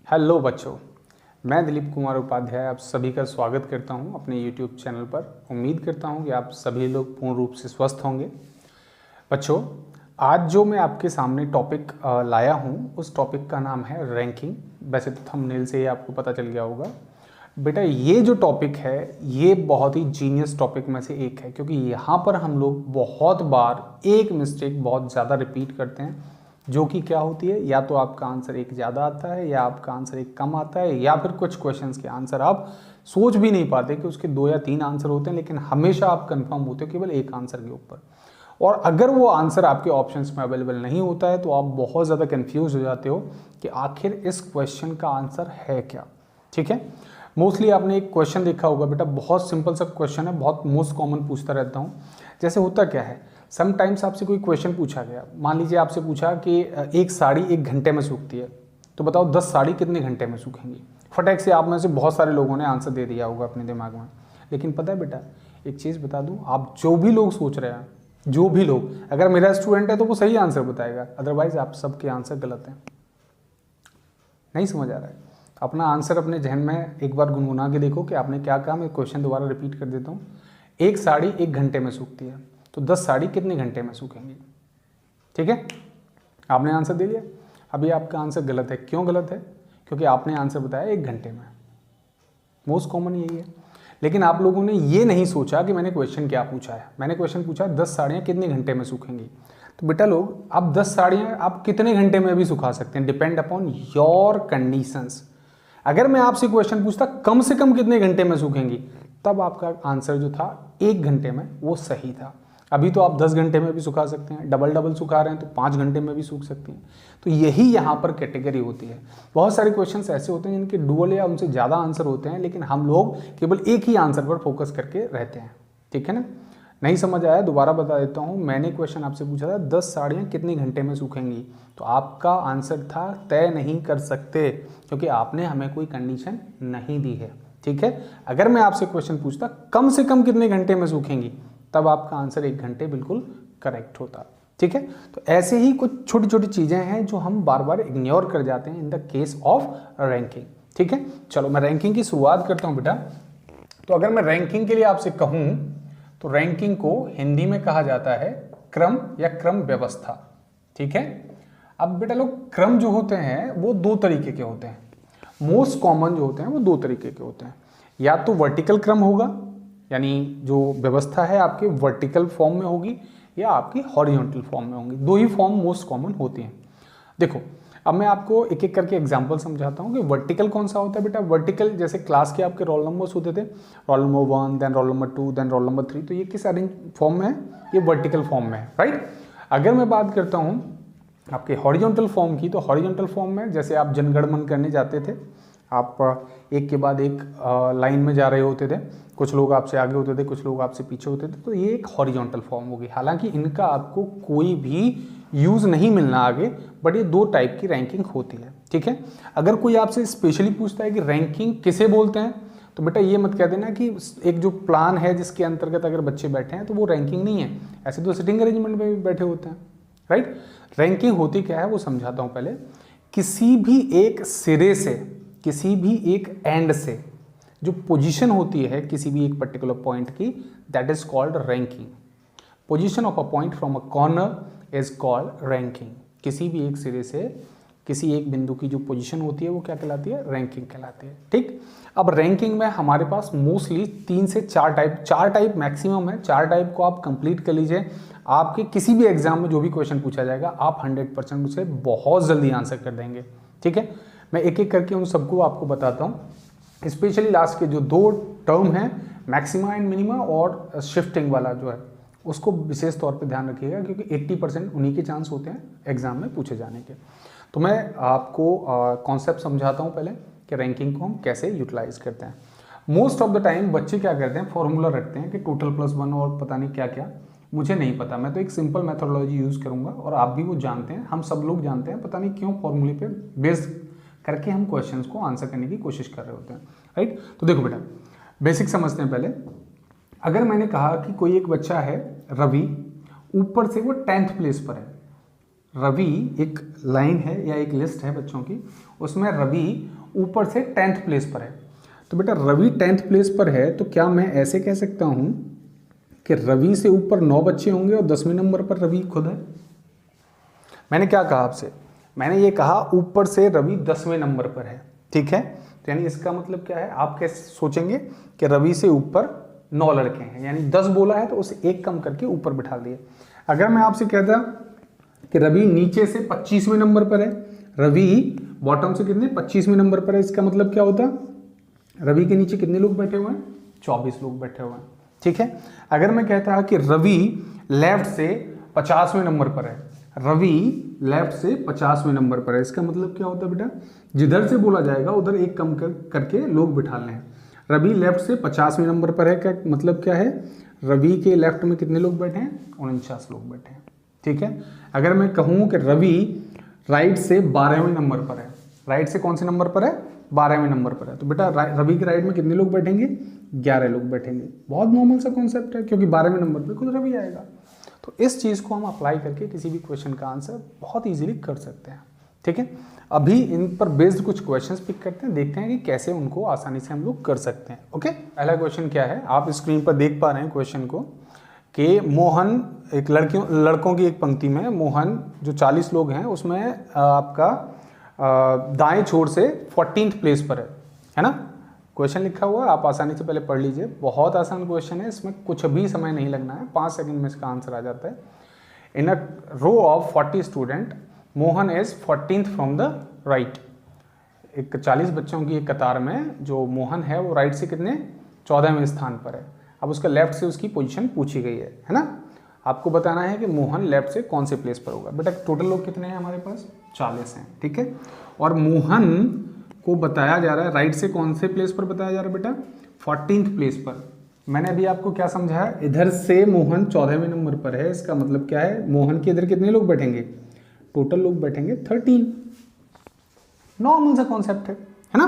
Hello बच्चों, मैं दिलीप कुमार उपाध्याय आप सभी का स्वागत करता हूं अपने YouTube चैनल पर। उम्मीद करता हूं कि आप सभी लोग पूर्ण रूप से स्वस्थ होंगे। बच्चों, आज जो मैं आपके सामने टॉपिक लाया हूं उस टॉपिक का नाम है रैंकिंग। वैसे तो थंबनेल से ही आपको पता चल गया होगा। बेटा, ये जो टॉपिक है ये बहुत ही जीनियस टॉपिक में से एक है, क्योंकि यहाँ पर हम लोग बहुत बार एक मिस्टेक बहुत ज़्यादा रिपीट करते हैं, जो कि क्या होती है, या तो आपका आंसर एक ज़्यादा आता है या आपका आंसर एक कम आता है, या फिर कुछ क्वेश्चंस के आंसर आप सोच भी नहीं पाते कि उसके 2 या 3 आंसर होते हैं, लेकिन हमेशा आप कंफर्म होते हो केवल एक आंसर के ऊपर। और अगर वो आंसर आपके ऑप्शंस में अवेलेबल नहीं होता है तो आप बहुत ज़्यादा कंफ्यूज हो जाते हो कि आखिर इस क्वेश्चन का आंसर है क्या। ठीक है, मोस्टली आपने एक क्वेश्चन देखा होगा बेटा, बहुत सिंपल सा क्वेश्चन है, बहुत मोस्ट कॉमन पूछता रहता हूँ। जैसे होता क्या है, समटाइम्स आपसे कोई क्वेश्चन पूछा गया, मान लीजिए आपसे पूछा कि एक साड़ी 1 घंटे में सूखती है, तो बताओ 10 साड़ी कितने घंटे में सूखेंगी। फटाक से आप में से बहुत सारे लोगों ने आंसर दे दिया होगा अपने दिमाग में। लेकिन पता है बेटा, एक चीज़ बता दूं, आप जो भी लोग सोच रहे हैं, जो भी लोग, अगर मेरा स्टूडेंट है तो वो सही आंसर बताएगा, अदरवाइज आप सबके आंसर गलत हैं। नहीं समझ आ रहा है? अपना आंसर अपने जहन में एक बार गुनगुना के देखो कि आपने क्या कहा। मैं क्वेश्चन दोबारा रिपीट कर देता हूँ। एक साड़ी 1 घंटे में सूखती है, तो 10 साड़ी कितने घंटे में सूखेंगी। ठीक है, आपने आंसर दे दिया। अभी आपका आंसर गलत है। क्यों गलत है? क्योंकि आपने आंसर बताया 1 घंटे में। मोस्ट कॉमन यही है। लेकिन आप लोगों ने ये नहीं सोचा कि मैंने क्वेश्चन क्या पूछा है। मैंने क्वेश्चन पूछा 10 साड़ियाँ कितने घंटे में सूखेंगी। तो बेटा लोग, आप 10 साड़ियाँ आप कितने घंटे में भी सुखा सकते हैं, डिपेंड अपॉन योर कंडीशंस। अगर मैं आपसे क्वेश्चन पूछता कम से कम कितने घंटे में सूखेंगी, तब आपका आंसर जो था 1 घंटे में, वो सही था। अभी तो आप 10 घंटे में भी सुखा सकते हैं, डबल डबल सुखा रहे हैं तो 5 घंटे में भी सूख सकती हैं। तो यही यहाँ पर कैटेगरी होती है। बहुत सारे क्वेश्चंस ऐसे होते हैं जिनके डुअल या उनसे ज़्यादा आंसर होते हैं, लेकिन हम लोग केवल एक ही आंसर पर फोकस करके रहते हैं। ठीक है ना? नहीं समझ आया? दोबारा बता देता हूँ। मैंने क्वेश्चन आपसे पूछा था 10 साड़ियाँ कितने घंटे में सूखेंगी, तो आपका आंसर था तय नहीं कर सकते, क्योंकि आपने हमें कोई कंडीशन नहीं दी है। ठीक है, अगर मैं आपसे क्वेश्चन पूछता कम से कम कितने घंटे में सूखेंगी, तब आपका आंसर 1 घंटे बिल्कुल करेक्ट होता। ठीक है, तो ऐसे ही कुछ छोटी छोटी चीज़ें हैं जो हम बार बार इग्नोर कर जाते हैं in the case of ranking. ठीक है, चलो मैं रैंकिंग की शुरुआत करता हूँ बेटा। तो अगर मैं रैंकिंग के लिए आपसे कहूँ तो रैंकिंग को हिंदी में कहा जाता है क्रम या क्रम व्यवस्था। ठीक है, अब बेटा लोग, क्रम जो होते हैं वो 2 तरीके के होते हैं। मोस्ट कॉमन जो होते हैं वो 2 तरीके के होते हैं। या तो वर्टिकल क्रम होगा, यानी जो व्यवस्था है आपके वर्टिकल फॉर्म में होगी, या आपकी हॉरिजॉन्टल फॉर्म में होंगी। 2 ही फॉर्म मोस्ट कॉमन होती हैं। देखो, अब मैं आपको एक एक करके एग्जांपल समझाता हूँ कि वर्टिकल कौन सा होता है बेटा। वर्टिकल जैसे क्लास के आपके रोल नंबर्स होते थे, roll number 1, then roll number 2, then roll number 3, तो ये किस अरेंज फॉर्म में है? ये वर्टिकल फॉर्म में है, राइट। अगर मैं बात करता हूँ आपके हॉरिजॉन्टल फॉर्म की, तो हॉरिजॉन्टल फॉर्म में जैसे आप जनगणमन करने जाते थे, आप एक के बाद एक लाइन में जा रहे होते थे, कुछ लोग आपसे आगे होते थे, कुछ लोग आपसे पीछे होते थे, तो ये एक हॉरिजॉन्टल फॉर्म होगी। हालांकि इनका आपको कोई भी यूज़ नहीं मिलना आगे, बट ये 2 टाइप की रैंकिंग होती है। ठीक है, अगर कोई आपसे स्पेशली पूछता है कि रैंकिंग किसे बोलते हैं, तो बेटा ये मत कह देना कि एक जो प्लान है जिसके अंतर्गत अगर बच्चे बैठे हैं तो वो रैंकिंग नहीं है। ऐसे तो सिटिंग अरेंजमेंट में भी बैठे होते हैं, राइट। रैंकिंग होती क्या है वो समझाता हूँ पहले। किसी भी एक सिरे से, किसी भी एक एंड से जो पोजीशन होती है किसी भी एक पर्टिकुलर पॉइंट की, that is called ranking. Position of a point from a corner is called ranking. किसी भी एक सिरे से किसी एक बिंदु की जो पोजीशन होती है वो क्या कहलाती है? रैंकिंग कहलाती है। ठीक, अब रैंकिंग में हमारे पास मोस्टली 3 से 4 टाइप, 4 टाइप मैक्सिमम है। 4 टाइप को आप कंप्लीट कर लीजिए, आपके किसी भी एग्जाम में जो भी क्वेश्चन पूछा जाएगा आप 100% उसे बहुत जल्दी आंसर कर देंगे। ठीक है, मैं एक एक करके उन सबको आपको बताता हूँ। स्पेशली लास्ट के जो 2 टर्म हैं, मैक्सिमा एंड मिनिमा और शिफ्टिंग वाला जो है, उसको विशेष तौर पे ध्यान रखिएगा, क्योंकि 80% उन्हीं के चांस होते हैं एग्जाम में पूछे जाने के। तो मैं आपको कॉन्सेप्ट समझाता हूँ पहले कि रैंकिंग को हम कैसे यूटिलाइज करते हैं। मोस्ट ऑफ द टाइम बच्चे क्या करते हैं, फॉर्मूला रखते हैं कि टोटल प्लस 1 और पता नहीं क्या क्या। मुझे नहीं पता, मैं तो एक सिंपल मेथोडोलॉजी यूज़ करूँगा, और आप भी वो जानते हैं, हम सब लोग जानते हैं। पता नहीं क्यों फॉर्मूले पे बेस करके हम क्वेश्चंस को आंसर करने की कोशिश कर रहे होते हैं, राइट। तो देखो बेटा, बेसिक समझते हैं पहले। अगर मैंने कहा कि कोई एक बच्चा है रवि, ऊपर से वो 10th प्लेस पर है। रवि एक लाइन है या एक लिस्ट है बच्चों की, उसमें रवि ऊपर से 10th प्लेस पर है। तो बेटा रवि 10th प्लेस पर है, तो क्या मैं ऐसे कह सकता हूं कि रवि से ऊपर 9 बच्चे होंगे और 10वें नंबर पर रवि खुद है? मैंने क्या कहा आपसे? मैंने ये कहा ऊपर से रवि 10वें नंबर पर है, ठीक है। तो यानी इसका मतलब क्या है, आप कैसे सोचेंगे कि रवि से ऊपर 9 लड़के हैं, यानी 10 बोला है तो उसे एक कम करके ऊपर बिठा दिए। अगर मैं आपसे कहता कि रवि नीचे से 25वें नंबर पर है, रवि बॉटम से कितने 25वें नंबर पर है, इसका मतलब क्या होता? रवि के नीचे कितने लोग बैठे हुए हैं? 24 लोग बैठे हुए हैं, ठीक है। अगर मैं कहता कि रवि लेफ्ट से 50वें नंबर पर है, रवि लेफ्ट से 50वें नंबर पर है, इसका मतलब क्या होता है बेटा? जिधर से बोला जाएगा उधर एक कम करके लोग बिठा लें। रवि लेफ्ट से 50वें नंबर पर है, क्या मतलब क्या है? रवि के लेफ्ट में कितने लोग बैठे हैं? 49 लोग बैठे हैं, ठीक है। अगर मैं कहूँ कि रवि राइट से 12वें नंबर पर है, राइट से कौन से नंबर पर है? 12वें नंबर पर है, तो बेटा रवि के राइट में कितने लोग बैठेंगे? 11 लोग बैठेंगे। बहुत नॉर्मल सा कॉन्सेप्ट है, क्योंकि 12वें नंबर पर खुद रवि आएगा। तो इस चीज़ को हम अप्लाई करके किसी भी क्वेश्चन का आंसर बहुत इजीली कर सकते हैं, ठीक है। अभी इन पर बेस्ड कुछ क्वेश्चंस पिक करते हैं, देखते हैं कि कैसे उनको आसानी से हम लोग कर सकते हैं, ओके। पहला क्वेश्चन क्या है, आप स्क्रीन पर देख पा रहे हैं क्वेश्चन को कि मोहन, एक लड़कों की एक पंक्ति में मोहन जो 40 लोग हैं उसमें आपका दाएं छोर से 14th प्लेस पर है ना। क्वेश्चन लिखा हुआ है, आप आसानी से पहले पढ़ लीजिए। बहुत आसान क्वेश्चन है, इसमें कुछ भी समय नहीं लगना है, 5 सेकंड में इसका आंसर आ जाता है। In a row of 40 student Mohan is 14th from the right. एक 40 बच्चों की एक कतार में जो मोहन है वो राइट से कितने 14वें स्थान पर है। अब उसका लेफ्ट से उसकी पोजीशन पूछी गई है ना। आपको बताना है कि मोहन लेफ्ट से कौन से प्लेस पर होगा। बेटा टोटल लोग कितने हैं हमारे पास? 40 हैं, ठीक है। और मोहन को बताया जा रहा है राइट से कौन से प्लेस पर बताया जा रहा है बेटा? 14th प्लेस पर। मैंने अभी आपको क्या समझाया? इधर से मोहन 14वें नंबर पर है, इसका मतलब क्या है? मोहन के इधर कितने लोग बैठेंगे? टोटल लोग बैठेंगे 13। नॉर्मल सा कॉन्सेप्ट है ना।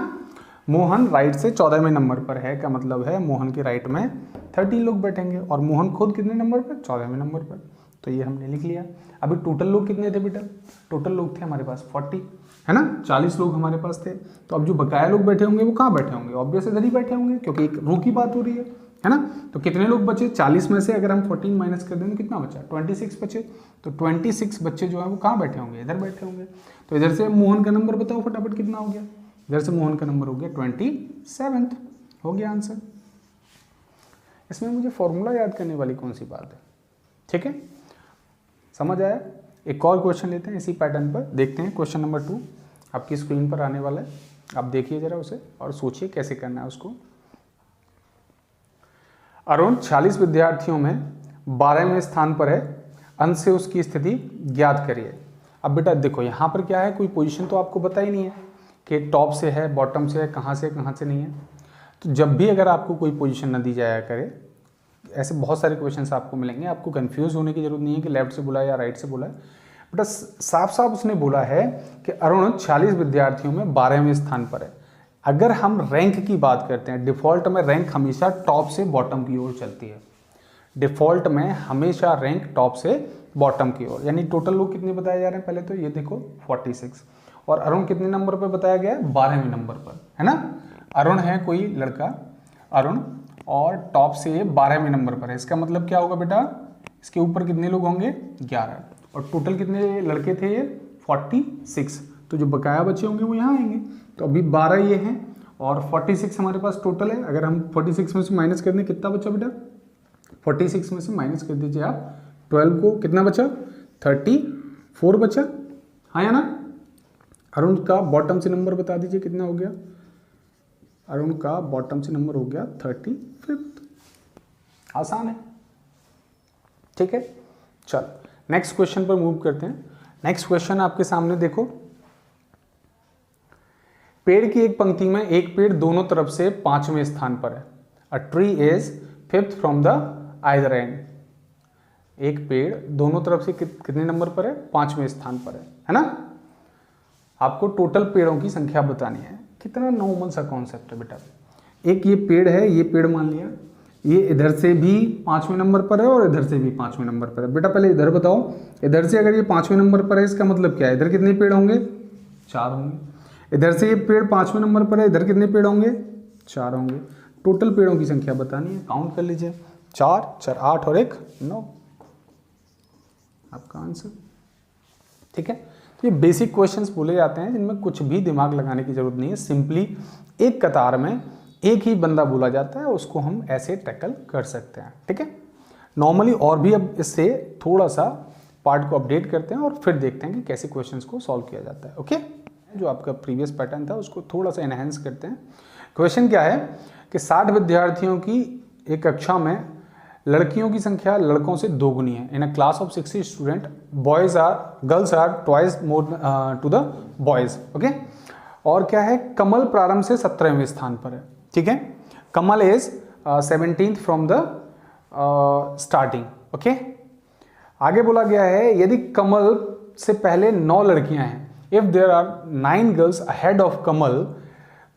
मोहन राइट से 14वें नंबर पर है का मतलब है मोहन के राइट में 13 लोग बैठेंगे, और मोहन खुद कितने नंबर पर? 14वें नंबर पर। तो ये हमने लिख लिया। अभी टोटल लोग कितने थे बेटा? टोटल लोग थे हमारे पास 40, है ना। 40 लोग हमारे पास थे। तो अब जो बकाया लोग बैठे होंगे वो कहाँ बैठे होंगे? ऑब्वियस इधर ही बैठे होंगे, क्योंकि एक रो की बात हो रही है ना। तो कितने लोग बचे? 40 में से अगर हम 14 माइनस कर दें तो कितना बचा? 26 बचे। तो 26 बच्चे जो है वो कहाँ बैठे होंगे? इधर बैठे होंगे। तो इधर से मोहन का नंबर बताओ फटाफट कितना हो गया? इधर से मोहन का नंबर हो गया 27th। हो गया आंसर। इसमें मुझे फॉर्मूला याद करने वाली कौन सी बात है? ठीक है, समझ आया? एक और क्वेश्चन लेते हैं इसी पैटर्न पर, देखते हैं। क्वेश्चन नंबर 2 आपकी स्क्रीन पर आने वाला है, आप देखिए जरा उसे और सोचिए कैसे करना है उसको। अराउंड 46 विद्यार्थियों में 12वें स्थान पर है, अंत से उसकी स्थिति ज्ञात करिए। अब बेटा देखो यहाँ पर क्या है, कोई पोजीशन तो आपको पता ही नहीं है कि टॉप से है, बॉटम से है, कहाँ से नहीं है। तो जब भी अगर आपको कोई पोजीशन न दी जाया करे, ऐसे बहुत सारे क्वेश्चंस आपको मिलेंगे, आपको कंफ्यूज होने की जरूरत नहीं है कि लेफ्ट से बोला है या राइट से बोला है। बेटा साफ साफ उसने बोला है कि अरुण 46 विद्यार्थियों में 12वें स्थान पर है। अगर हम रैंक की बात करते हैं, डिफॉल्ट में रैंक हमेशा टॉप से बॉटम की ओर चलती है। डिफॉल्ट में हमेशा रैंक टॉप से बॉटम की ओर, यानी टोटल लोग कितने बताए जा रहे हैं पहले तो ये देखो 46, और अरुण कितने नंबर पर बताया गया है? 12वें नंबर पर, है ना। अरुण है कोई लड़का, अरुण, और टॉप से 12वें नंबर पर है। इसका मतलब क्या होगा बेटा? इसके ऊपर कितने लोग होंगे? 11, और टोटल कितने लड़के थे ये? 46। तो जो बकाया बचे होंगे वो यहाँ आएंगे। तो अभी 12 ये हैं और 46 हमारे पास टोटल है। अगर हम 46 में से माइनस कर दें कितना बचा बेटा? 46 में से माइनस कर दीजिए आप 12 को, कितना बचा? 34 बचा, हाँ या ना। अरुण का बॉटम से नंबर बता दीजिए कितना हो गया? अरुण का बॉटम से नंबर हो गया 35। आसान है, ठीक है। चल नेक्स्ट क्वेश्चन पर मूव करते हैं। नेक्स्ट क्वेश्चन आपके सामने देखो, पेड़ की एक पंक्ति में एक पेड़ दोनों तरफ से 5वें स्थान पर है। A tree is 5th from the either and. एक पेड़ दोनों तरफ से कितने नंबर पर है? 5वें स्थान पर है ना। आपको टोटल पेड़ों की संख्या बतानी है। कितना नॉर्मल सा कॉन्सेप्ट है बेटा। एक ये पेड़ है, ये पेड़ मान लिया, ये इधर से भी 5वें नंबर पर है और इधर से भी 5वें नंबर पर है। बेटा पहले इधर बताओ, इधर से अगर ये 5वें नंबर पर है इसका मतलब क्या है? इधर कितने पेड़ होंगे? 4 होंगे। इधर से ये पेड़ 5वें नंबर पर है, इधर कितने पेड़ होंगे? 4 होंगे। टोटल पेड़ों की संख्या बतानी है, काउंट कर लीजिए। 4 4 8 और 1 9, आपका आंसर। ठीक है, तो ये बेसिक क्वेश्चंस बोले जाते हैं जिनमें कुछ भी दिमाग लगाने की जरूरत नहीं है। सिंपली एक कतार में एक ही बंदा बोला जाता है, उसको हम ऐसे टैकल कर सकते हैं। ठीक है, नॉर्मली और भी अब इससे थोड़ा सा पार्ट को अपडेट करते हैं और फिर देखते हैं कि कैसे क्वेश्चंस को सॉल्व किया जाता है। ओके, जो आपका प्रीवियस पैटर्न था उसको थोड़ा सा एनहेंस करते हैं। क्वेश्चन क्या है कि 60 विद्यार्थियों की एक कक्षा में लड़कियों की संख्या लड़कों से दोगुनी है। In a class of 60 student girls are twice more to the boys. Okay, और क्या है, कमल प्रारंभ से 17वें स्थान पर है। ठीक है, Kamal is 17th from the starting. Okay, आगे बोला गया है यदि कमल से पहले 9 लड़कियां हैं, if there are 9 girls ahead of Kamal,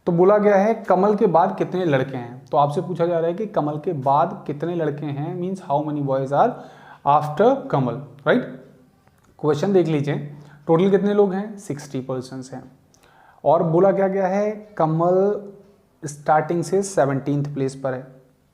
तो बोला गया है कमल के बाद कितने लड़के हैं। तो आपसे पूछा जा रहा है कि कमल के बाद कितने लड़के हैं, means how many boys are after Kamal, right. Question देख लीजिए, टोटल कितने लोग हैं? 60 पर्सन्स हैं। और बोला क्या गया है, कमल स्टार्टिंग से 17th प्लेस पर है।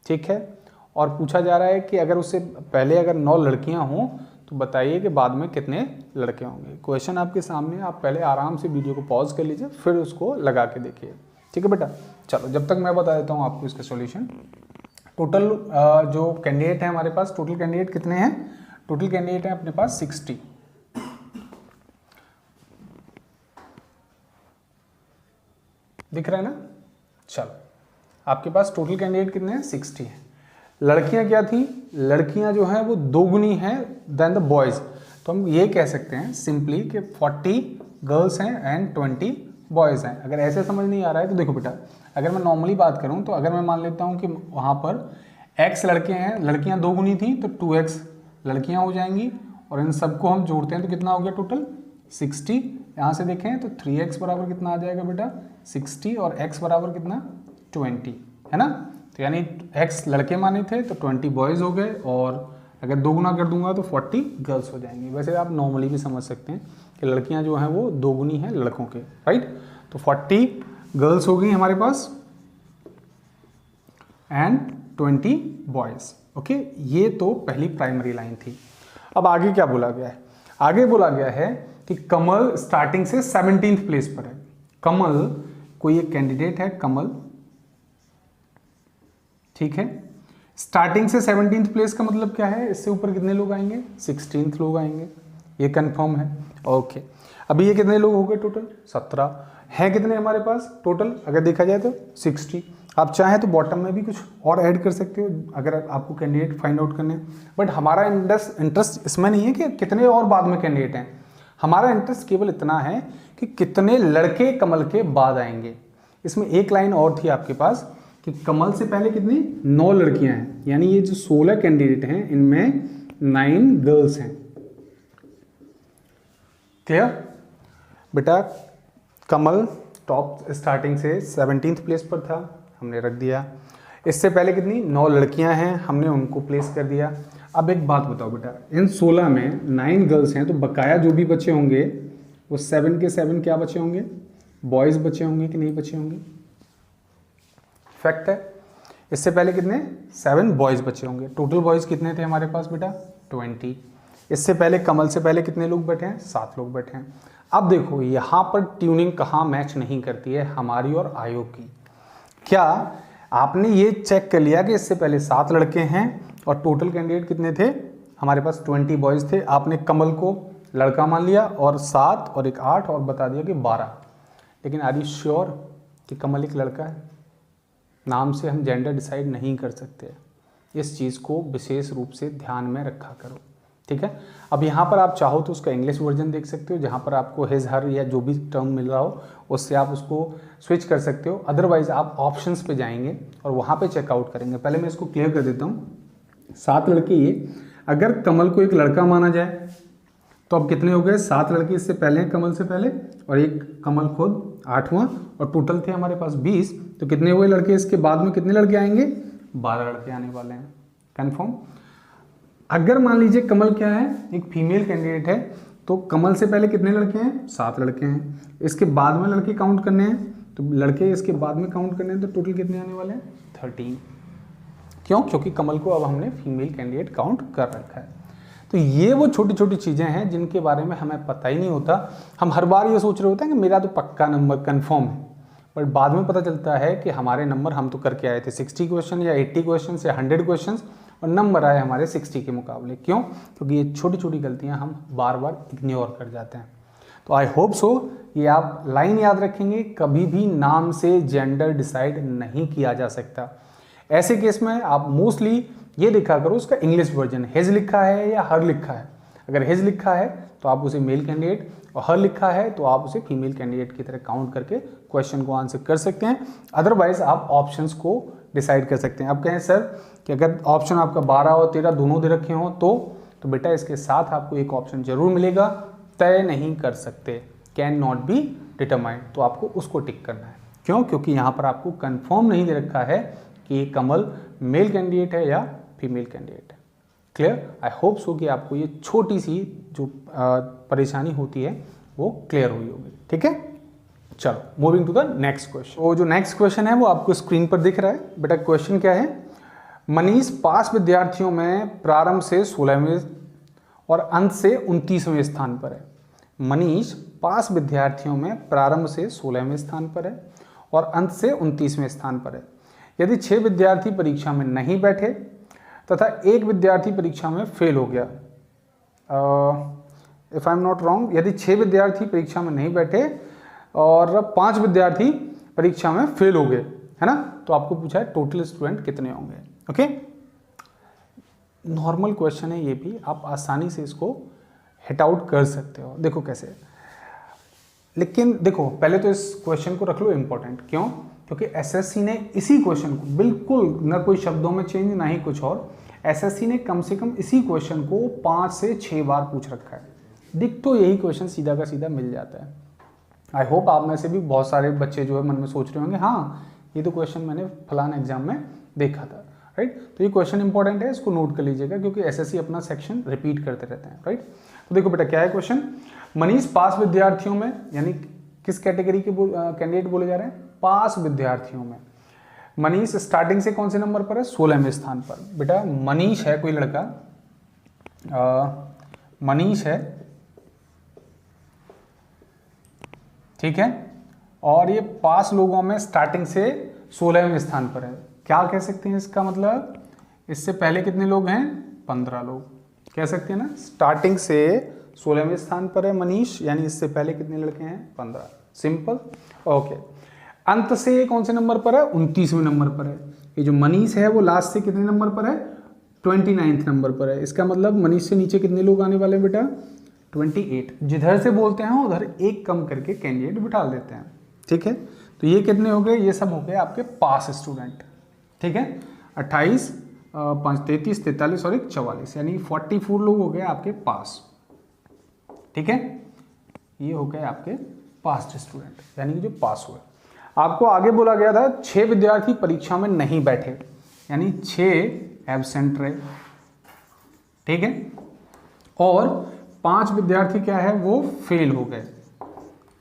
ठीक है, और पूछा जा रहा है कि अगर उससे पहले अगर 9 लड़कियां हों तो बताइए कि बाद में कितने लड़के होंगे। क्वेश्चन आपके सामने, आप पहले आराम से वीडियो को पॉज कर लीजिए, फिर उसको लगा के देखिए। ठीक है बेटा, चलो जब तक मैं बता देता हूँ आपको इसका सॉल्यूशन। टोटल जो कैंडिडेट है हमारे पास, टोटल कैंडिडेट कितने हैं? टोटल कैंडिडेट है अपने पास 60। दिख रहा है ना? चलो, आपके पास टोटल कैंडिडेट कितने हैं? 60 हैं। लड़कियां क्या थी? लड़कियां जो हैं वो दोगुनी हैं देन द बॉयज। तो हम ये कह सकते हैं सिंपली कि 40 गर्ल्स हैं एंड 20 बॉयज हैं। अगर ऐसे समझ नहीं आ रहा है तो देखो बेटा, अगर मैं नॉर्मली बात करूं तो अगर मैं मान लेता हूं कि वहां पर x लड़के हैं, लड़कियां दोगुनी थी तो 2x लड़कियां हो जाएंगी, और इन सबको हम जोड़ते हैं तो कितना हो गया टोटल? 60। यहाँ से देखें तो 3x बराबर कितना आ जाएगा बेटा? 60, और x बराबर कितना? 20, है ना। तो यानी x लड़के माने थे तो 20 बॉयज़ हो गए, और अगर दोगुना कर दूंगा तो 40 गर्ल्स हो जाएंगी। वैसे आप नॉर्मली भी समझ सकते हैं कि लड़कियां जो हैं वो दोगुनी हैं लड़कों के, राइट। तो 40 गर्ल्स हो गई हमारे पास एंड 20 बॉयज़। ओके, ये तो पहली प्राइमरी लाइन थी। अब आगे क्या बोला गया है? आगे बोला गया है कि कमल स्टार्टिंग से 17th प्लेस पर है। कमल, कोई एक कैंडिडेट है कमल, ठीक है, स्टार्टिंग से 17th प्लेस का मतलब क्या है? इससे ऊपर कितने लोग आएंगे? 16th लोग आएंगे, ये कंफर्म है। ओके, अभी ये कितने लोग हो गए टोटल? 17 हैं। कितने हमारे पास टोटल अगर देखा जाए तो 60। आप चाहें तो बॉटम में भी कुछ और ऐड कर सकते हो अगर आपको कैंडिडेट फाइंड आउट करने, बट हमारा इंटरेस्ट इसमें नहीं है कि कितने और बाद में कैंडिडेट हैं। हमारा इंटरेस्ट केवल इतना है कि कितने लड़के कमल के बाद आएंगे। इसमें एक लाइन और थी आपके पास कि कमल से पहले कितनी? 9 लड़कियां हैं, यानी ये जो 16 कैंडिडेट हैं इनमें 9 गर्ल्स हैं। क्लियर बेटा? कमल टॉप स्टार्टिंग से 17th प्लेस पर था, हमने रख दिया। इससे पहले कितनी? 9 लड़कियां हैं, हमने उनको प्लेस कर दिया। अब एक बात बताओ बेटा, इन 16 में 9 गर्ल्स हैं, तो बकाया जो भी बचे होंगे वो 7 के 7 क्या बचे होंगे? बॉयज़ बचे होंगे कि नहीं बचे होंगे? फैक्ट है। इससे पहले कितने? 7 बॉयज़ बचे होंगे। टोटल बॉयज़ कितने थे हमारे पास बेटा? 20। इससे पहले कमल से पहले कितने लोग बैठे हैं? 7 लोग बैठे हैं। अब देखो यहाँ पर ट्यूनिंग कहाँ मैच नहीं करती है, हमारी और आयोग की। क्या आपने ये चेक कर लिया कि इससे पहले 7 लड़के हैं और टोटल कैंडिडेट कितने थे हमारे पास? 20 बॉयज़ थे। आपने कमल को लड़का मान लिया और 7 और एक 8 और बता दिया कि 12। लेकिन आर यू श्योर कि कमल एक लड़का है? नाम से हम जेंडर डिसाइड नहीं कर सकते। इस चीज़ को विशेष रूप से ध्यान में रखा करो, ठीक है। अब यहाँ पर आप चाहो तो उसका इंग्लिश वर्जन देख सकते हो, जहाँ पर आपको हिज हर या जो भी टर्म मिल रहा हो उससे आप उसको स्विच कर सकते हो। अदरवाइज आप ऑप्शंस पे जाएंगे और वहाँ पे चेकआउट करेंगे। पहले मैं इसको क्लियर कर देता हूँ। 7 लड़के ये, अगर कमल को एक लड़का माना जाए तो अब कितने हो गए? 7 लड़के इससे पहले हैं कमल से पहले, और एक कमल खुद 8वां, और टोटल थे हमारे पास 20। तो कितने हुए लड़के? इसके बाद में कितने लड़के आएंगे? 12 लड़के आने वाले हैं। कन्फर्म? अगर मान लीजिए कमल क्या है? एक फीमेल कैंडिडेट है, तो कमल से पहले कितने लड़के हैं? 7 लड़के हैं। इसके बाद में लड़के काउंट करने हैं, तो लड़के इसके बाद में काउंट करने हैं, तो टोटल कितने आने वाले हैं? 13। क्यों? क्योंकि कमल को अब हमने फीमेल कैंडिडेट काउंट कर रखा है। तो ये वो छोटी छोटी चीज़ें हैं जिनके बारे में हमें पता ही नहीं होता। हम हर बार ये सोच रहे होते हैं कि मेरा तो पक्का नंबर कन्फर्म है, बट बाद में पता चलता है कि हमारे नंबर हम तो करके आए थे 60 क्वेश्चन या 80 क्वेश्चन या 100 क्वेश्चन, और नंबर आए हमारे 60 के मुकाबले। क्यों? क्योंकि ये छोटी छोटी गलतियां हम बार बार इग्नोर कर जाते हैं। तो आई होप सो ये आप लाइन याद रखेंगे, कभी भी नाम से जेंडर डिसाइड नहीं किया जा सकता। ऐसे केस में आप मोस्टली ये देखा करो उसका इंग्लिश वर्जन, हेज लिखा है या हर लिखा है। अगर हेज लिखा है तो आप उसे मेल कैंडिडेट, और हर लिखा है तो आप उसे फीमेल कैंडिडेट की तरह काउंट करके क्वेश्चन को आंसर कर सकते हैं। अदरवाइज आप ऑप्शंस को डिसाइड कर सकते हैं। आप कहें सर कि अगर ऑप्शन आपका 12 और 13 दोनों दे रखे हों तो बेटा इसके साथ आपको एक ऑप्शन जरूर मिलेगा, तय नहीं कर सकते, कैन नॉट बी डिटरमाइंड, तो आपको उसको टिक करना है। क्यों? क्योंकि यहाँ पर आपको कंफर्म नहीं दे रखा है कि ये कमल मेल कैंडिडेट है या फीमेल कैंडिडेट है। क्लियर? आई होप सो कि आपको ये छोटी सी जो परेशानी होती है वो क्लियर हुई होगी। ठीक है, चलो moving to the next question. वो जो नेक्स्ट क्वेश्चन है वो आपको स्क्रीन पर दिख रहा है। बेटा क्वेश्चन क्या है? मनीष पास विद्यार्थियों में प्रारंभ से 16वें और अंत से 29वें स्थान पर है। मनीष पास विद्यार्थियों में प्रारंभ से 16वें स्थान पर है और अंत से 29वें स्थान पर है। यदि 6 विद्यार्थी परीक्षा में नहीं बैठे तथा एक विद्यार्थी परीक्षा में फेल हो गया, if I am not wrong, यदि 6 विद्यार्थी परीक्षा में नहीं बैठे और 5 विद्यार्थी परीक्षा में फेल हो गए, है ना, तो आपको पूछा है टोटल स्टूडेंट कितने होंगे। ओके, नॉर्मल क्वेश्चन है ये भी, आप आसानी से इसको हिट आउट कर सकते हो। देखो कैसे, लेकिन देखो पहले तो इस क्वेश्चन को रख लो इंपॉर्टेंट। क्यों? क्योंकि एसएससी ने इसी क्वेश्चन को बिल्कुल ना कोई शब्दों में चेंज ना ही कुछ और, एसएससी ने कम से कम इसी क्वेश्चन को 5 से 6 बार पूछ रखा है। दिख तो यही क्वेश्चन सीधा का सीधा मिल जाता है। आई होप आप में से भी बहुत सारे बच्चे जो है मन में सोच रहे होंगे, हाँ ये तो क्वेश्चन मैंने फलाना एग्जाम में देखा था, राइट। तो ये क्वेश्चन इंपॉर्टेंट है, इसको नोट कर लीजिएगा क्योंकि एसएससी अपना सेक्शन रिपीट करते रहते हैं, राइट। तो देखो बेटा क्या है क्वेश्चन, मनीष पास विद्यार्थियों में, यानी किस कैटेगरी के कैंडिडेट बोले जा रहे हैं? पास विद्यार्थियों में। मनीष स्टार्टिंग से कौन से नंबर पर है? 16वें स्थान पर। बेटा मनीष है कोई लड़का, मनीष है, ठीक है, और ये पास लोगों में स्टार्टिंग से 16वें स्थान पर है। क्या कह सकते हैं इसका मतलब? इससे पहले कितने लोग हैं? 15 लोग कह सकते हैं ना। स्टार्टिंग से 16वें स्थान पर है मनीष, यानी इससे पहले कितने लड़के हैं? 15। सिंपल। ओके, अंत से कौन से नंबर पर है? 29वें नंबर पर है। ये जो मनीष है वो लास्ट से कितने नंबर पर है? 29 नंबर पर है। इसका मतलब मनीष से नीचे कितने लोग आने वाले बेटा? 28। जिधर से बोलते हैं उधर एक कम करके कैंडिडेट बिठा देते हैं, ठीक है। तो ये कितने हो गए? ये सब हो गए आपके पास स्टूडेंट, ठीक है। 28, 5, 33, 43 और 1 44, यानी 44 लोग हो गए आपके पास, ठीक है। ये हो गए आपके पास स्टूडेंट, यानी कि जो पास हुए। आपको आगे बोला गया था 6 विद्यार्थी परीक्षा में नहीं बैठे, यानी 6 एब्सेंट रहे, ठीक है, और 5 विद्यार्थी क्या है? वो फेल हो गए।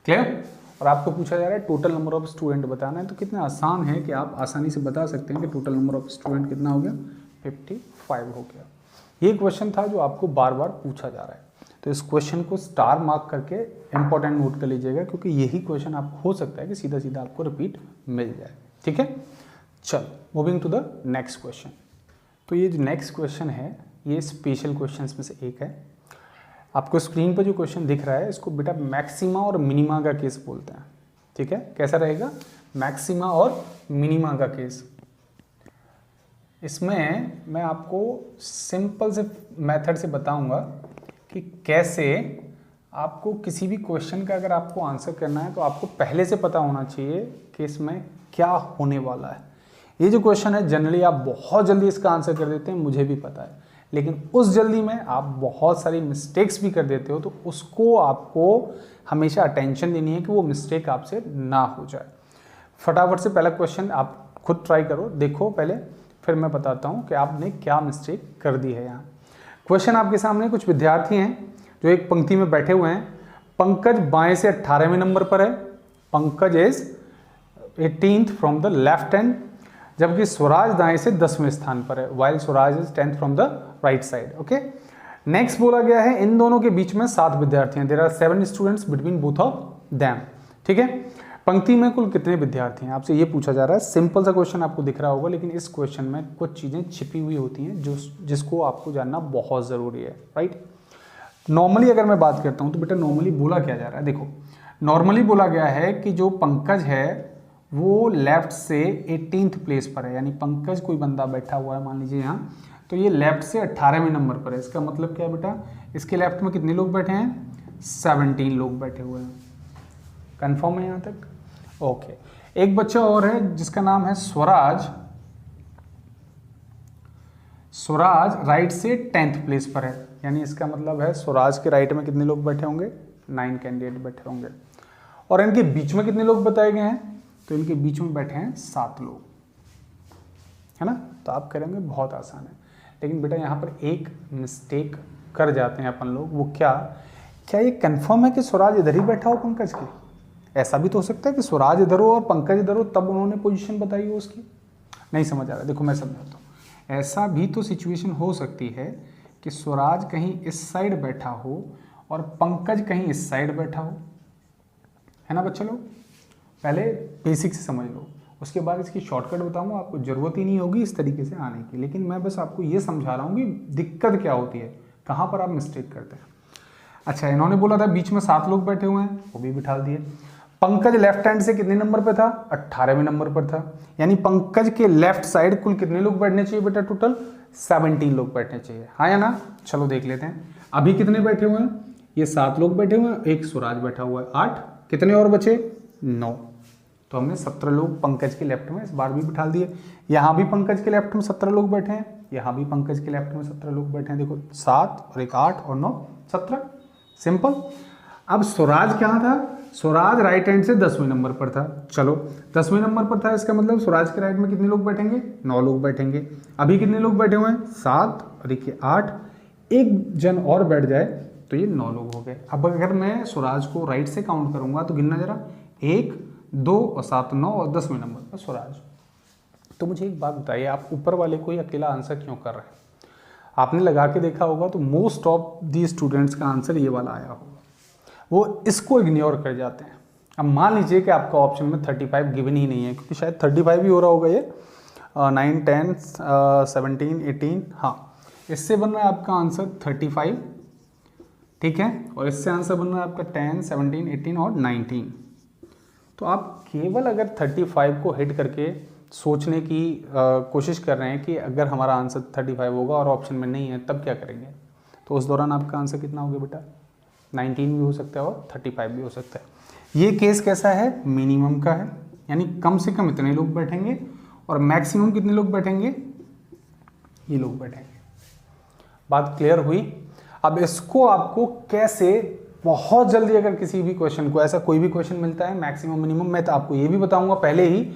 क्लियर? और आपको पूछा जा रहा है टोटल नंबर ऑफ स्टूडेंट बताना है, तो कितना आसान है कि आप आसानी से बता सकते हैं कि टोटल नंबर ऑफ स्टूडेंट कितना हो गया? 55 हो गया। ये क्वेश्चन था जो आपको बार बार पूछा जा रहा है, तो इस क्वेश्चन को स्टार मार्क करके इंपॉर्टेंट नोट कर लीजिएगा, क्योंकि यही क्वेश्चन आप हो सकता है कि सीधा सीधा आपको रिपीट मिल जाए, ठीक है। चल moving to the next question. तो ये जो नेक्स्ट क्वेश्चन है ये स्पेशल क्वेश्चंस में से एक है। आपको स्क्रीन पर जो क्वेश्चन दिख रहा है इसको बेटा मैक्सिमा और मिनिमा का केस बोलते हैं, ठीक है। कैसा रहेगा? मैक्सिमा और मिनिमा का केस। इसमें मैं आपको सिंपल से मेथड से बताऊंगा कि कैसे आपको किसी भी क्वेश्चन का अगर आपको आंसर करना है तो आपको पहले से पता होना चाहिए कि इसमें क्या होने वाला है। ये जो क्वेश्चन है जनरली आप बहुत जल्दी इसका आंसर कर देते हैं, मुझे भी पता है, लेकिन उस जल्दी में आप बहुत सारी मिस्टेक्स भी कर देते हो, तो उसको आपको हमेशा अटेंशन देनी है कि वो मिस्टेक आपसे ना हो जाए। फटाफट से पहला क्वेश्चन आप खुद ट्राई करो, देखो पहले, फिर मैं बताता हूँ कि आपने क्या मिस्टेक कर दी है यहाँ। क्वेश्चन आपके सामने, कुछ विद्यार्थी हैं जो एक पंक्ति में बैठे हुए हैं, पंकज बाएं से 18वें नंबर पर है, Pankaj is 18th from the left hand, जबकि स्वराज दाएं से 10वें स्थान पर है, while Swaraj is 10th from the right side. Okay, next बोला गया है इन दोनों के बीच में 7 विद्यार्थी हैं, there are 7 students between both of them. ठीक है, पंक्ति में कुल कितने विद्यार्थी हैं, आपसे ये पूछा जा रहा है। सिंपल सा क्वेश्चन आपको दिख रहा होगा, लेकिन इस क्वेश्चन में कुछ चीजें छिपी हुई होती हैं जिसको आपको जानना बहुत जरूरी है, राइट। नॉर्मली अगर मैं बात करता हूं तो बेटा नॉर्मली बोला क्या जा रहा है, देखो नॉर्मली बोला गया है कि जो पंकज है वो लेफ्ट से 18th प्लेस पर है, यानी पंकज कोई बंदा बैठा हुआ है मान लीजिए यहाँ, तो ये लेफ्ट से 18वें नंबर पर है। इसका मतलब क्या है बेटा, इसके लेफ्ट में कितने लोग बैठे हैं, 17 लोग बैठे हुए हैं। कंफर्म है यहाँ तक? ओके, एक बच्चा और है जिसका नाम है स्वराज। स्वराज राइट से 10th प्लेस पर है, यानी इसका मतलब है स्वराज के राइट में कितने लोग बैठे होंगे, 9 कैंडिडेट बैठे होंगे। और इनके बीच में कितने लोग बताए गए हैं, तो इनके बीच में बैठे हैं 7 लोग, है ना। तो आप करेंगे बहुत आसान है, लेकिन बेटा यहाँ पर एक मिस्टेक कर जाते हैं अपन लोग। वो क्या ये कंफर्म है कि स्वराज इधर ही बैठा हो पंकज के? ऐसा भी तो हो सकता है कि स्वराज इधर हो और पंकज इधर हो, तब उन्होंने पोजीशन बताई हो उसकी। नहीं समझ आ रहा, देखो मैं समझाता हूँ। ऐसा भी तो सिचुएशन हो सकती है कि स्वराज कहीं इस साइड बैठा हो और पंकज कहीं इस साइड बैठा हो, है ना बच्चे लोग। पहले बेसिक से समझ लो, उसके बाद इसकी शॉर्टकट बताऊंगा, आपको जरूरत ही नहीं होगी इस तरीके से आने की, लेकिन मैं बस आपको ये समझा रहा हूँ कि दिक्कत क्या होती है, कहाँ पर आप मिस्टेक करते हैं। अच्छा, इन्होंने बोला था बीच में 7 लोग बैठे हुए हैं, वो भी बिठा दिए। पंकज लेफ्ट हैंड से कितने नंबर पे था, 18वें नंबर पर था, यानी पंकज के लेफ्ट साइड कुल कितने लोग बैठने चाहिए बेटा, टोटल 17 लोग बैठने चाहिए, हाँ या ना। चलो देख लेते हैं अभी कितने बैठे हुए हैं, ये 7 लोग बैठे हुए हैं, एक स्वराज बैठा हुआ है, 8, कितने और बचे, 9। तो हमने 17 लोग पंकज के लेफ्ट में इस बार भी बिठा दिए। यहाँ भी पंकज के लेफ्ट में 17 लोग बैठे हैं, यहाँ भी पंकज के लेफ्ट में 17 लोग बैठे हैं। देखो 7 और एक 8 और 9, 17, सिंपल। अब स्वराज कहाँ था, स्वराज राइट हैंड से 10वें नंबर पर था। चलो 10वें नंबर पर था, इसका मतलब स्वराज के राइट में कितने लोग बैठेंगे, 9 लोग बैठेंगे। अभी कितने लोग बैठे हुए हैं, 7 और देखिए 8, एक जन और बैठ जाए तो ये 9 लोग हो गए। अब अगर मैं स्वराज को राइट से काउंट करूंगा तो गिनना जरा, 1 2 और 7 9 और 10वें नंबर पर स्वराज। तो मुझे एक बात बताइए, आप ऊपर वाले को ही अकेला आंसर क्यों कर रहे हैं? आपने लगा के देखा होगा तो मोस्ट ऑफ दी स्टूडेंट्स का आंसर ये वाला आया होगा, वो इसको इग्नोर कर जाते हैं। अब मान लीजिए कि आपका ऑप्शन में 35 गिवन ही नहीं है, क्योंकि शायद 35 ही हो रहा होगा ये, 9 10 17 18, हाँ इससे बन रहा है आपका आंसर 35, ठीक है, और इससे आंसर बन रहा है आपका 10 17 18 और 19। तो आप केवल अगर 35 को हिट करके सोचने की कोशिश कर रहे हैं कि अगर हमारा आंसर 35 होगा और ऑप्शन में नहीं है तब क्या करेंगे, तो उस दौरान आपका आंसर कितना हो गया बेटा, 19 भी हो सकता है और 35 भी हो सकता है। ये केस कैसा है, मिनिमम का है, यानी कम से कम इतने लोग बैठेंगे और मैक्सिमम कितने लोग बैठेंगे, ये लोग बैठेंगे। बात क्लियर हुई? अब इसको आपको कैसे, बहुत जल्दी अगर किसी भी क्वेश्चन को ऐसा कोई भी क्वेश्चन मिलता है मैक्सिमम मिनिमम, मैं तो आपको ये भी बताऊंगा पहले ही,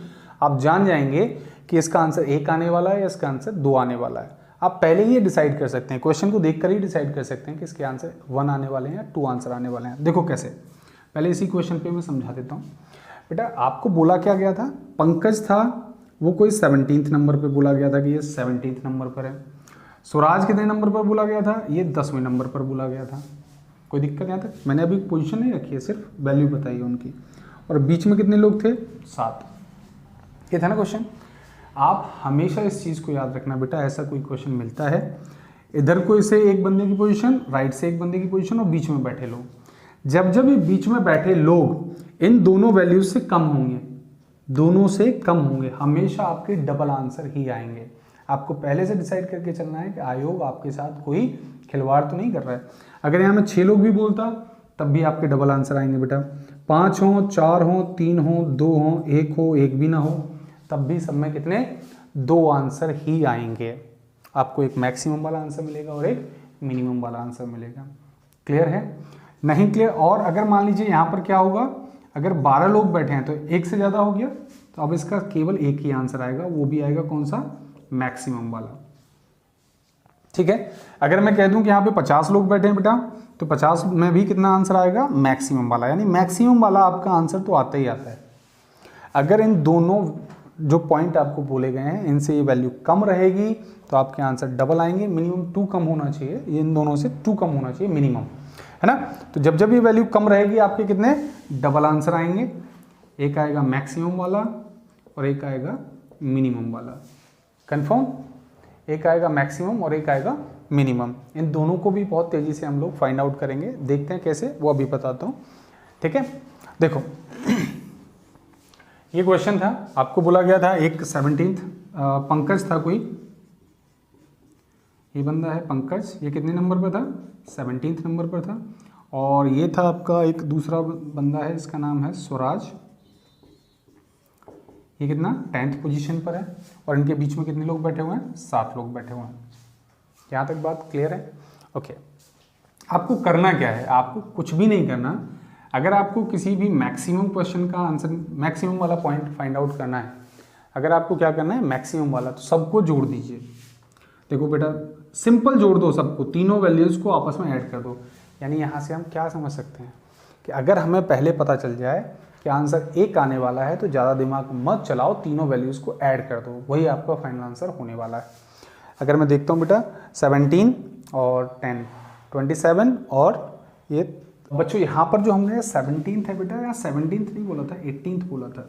आप जान जाएंगे कि इसका आंसर 1 आने वाला है या इसका आंसर 2 आने वाला है। आप पहले ही ये डिसाइड कर सकते हैं, क्वेश्चन को देखकर ही डिसाइड कर सकते हैं कि इसके आंसर 1 आने वाले हैं या 2 आंसर आने वाले हैं। देखो कैसे, पहले इसी क्वेश्चन पे मैं समझा देता हूँ। बेटा आपको बोला क्या गया था, पंकज था वो कोई 17th नंबर पे बोला गया था कि ये 17th नंबर पर है। स्वराज कितने नंबर पर बोला गया था, ये 10वें नंबर पर बोला गया था। कोई दिक्कत यहाँ तक? मैंने अभी पोजीशन नहीं रखी है, सिर्फ वैल्यू बताई है उनकी। और बीच में कितने लोग थे, 7। ये था ना क्वेश्चन। आप हमेशा इस चीज़ को याद रखना बेटा, ऐसा कोई क्वेश्चन मिलता है, इधर कोई से एक बंदे की पोजीशन, राइट से एक बंदे की पोजीशन और बीच में बैठे लोग। जब जब ये बीच में बैठे लोग इन दोनों वैल्यूज से कम होंगे, दोनों से कम होंगे, हमेशा आपके डबल आंसर ही आएंगे। आपको पहले से डिसाइड करके चलना है कि आयोग आपके साथ कोई खिलवाड़ तो नहीं कर रहा है। अगर यहाँ में 6 लोग भी बोलता तब भी आपके डबल आंसर आएंगे बेटा। 5 हो, 4 हो, 3 हो, 2 हो, 1 हो, 1 भी ना हो, तब भी सब में कितने, 2 आंसर ही आएंगे। आपको एक मैक्सिमम वाला आंसर मिलेगा और एक मिनिमम वाला आंसर मिलेगा। क्लियर है? नहीं क्लियर? और अगर मान लीजिए यहाँ पर क्या होगा, अगर 12 लोग बैठे हैं तो 1 से ज़्यादा हो गया, तो अब इसका केवल एक ही आंसर आएगा, वो भी आएगा कौन सा, मैक्सिमम वाला। ठीक है, अगर मैं कह दूं कि यहाँ पे 50 लोग बैठे हैं बेटा, तो 50 में भी कितना आंसर आएगा, मैक्सिमम वाला, यानी मैक्सिमम वाला आपका आंसर तो आता ही आता है। अगर इन दोनों जो पॉइंट आपको बोले गए हैं इनसे ये वैल्यू कम रहेगी तो आपके आंसर डबल आएंगे, मिनिमम 2 कम होना चाहिए, इन दोनों से 2 कम होना चाहिए मिनिमम, है ना। तो जब जब ये वैल्यू कम रहेगी आपके कितने डबल आंसर आएंगे, एक आएगा मैक्सिमम वाला और एक आएगा मिनिमम वाला। कंफर्म, एक आएगा मैक्सिमम और एक आएगा मिनिमम। इन दोनों को भी बहुत तेजी से हम लोग फाइंड आउट करेंगे, देखते हैं कैसे, वो अभी बताता हूँ, ठीक है। देखो ये क्वेश्चन था, आपको बोला गया था एक 17th पंकज था कोई, ये बंदा है पंकज, ये कितने नंबर पर था, 17th नंबर पर था। और ये था आपका एक दूसरा बंदा है, इसका नाम है स्वराज, ये कितना 10th पोजीशन पर है। और इनके बीच में कितने लोग बैठे हुए हैं, 7 लोग बैठे हुए हैं। यहाँ तक बात क्लियर है, ओके। आपको करना क्या है, आपको कुछ भी नहीं करना। अगर आपको किसी भी मैक्सिमम क्वेश्चन का आंसर, मैक्सिमम वाला पॉइंट फाइंड आउट करना है, अगर आपको क्या करना है मैक्सिमम वाला, तो सबको जोड़ दीजिए। देखो बेटा सिंपल जोड़ दो सबको, तीनों वैल्यूज़ को आपस में ऐड कर दो। यानी यहाँ से हम क्या समझ सकते हैं कि अगर हमें पहले पता चल जाए कि आंसर 1 आने वाला है तो ज़्यादा दिमाग मत चलाओ, तीनों वैल्यूज़ को ऐड कर दो, वही आपका फाइनल आंसर होने वाला है। अगर मैं देखता हूँ बेटा 17 और 10 27 और ये बच्चों यहाँ पर जो हमने 17th है बेटा, या 17th नहीं बोला था 18th बोला था,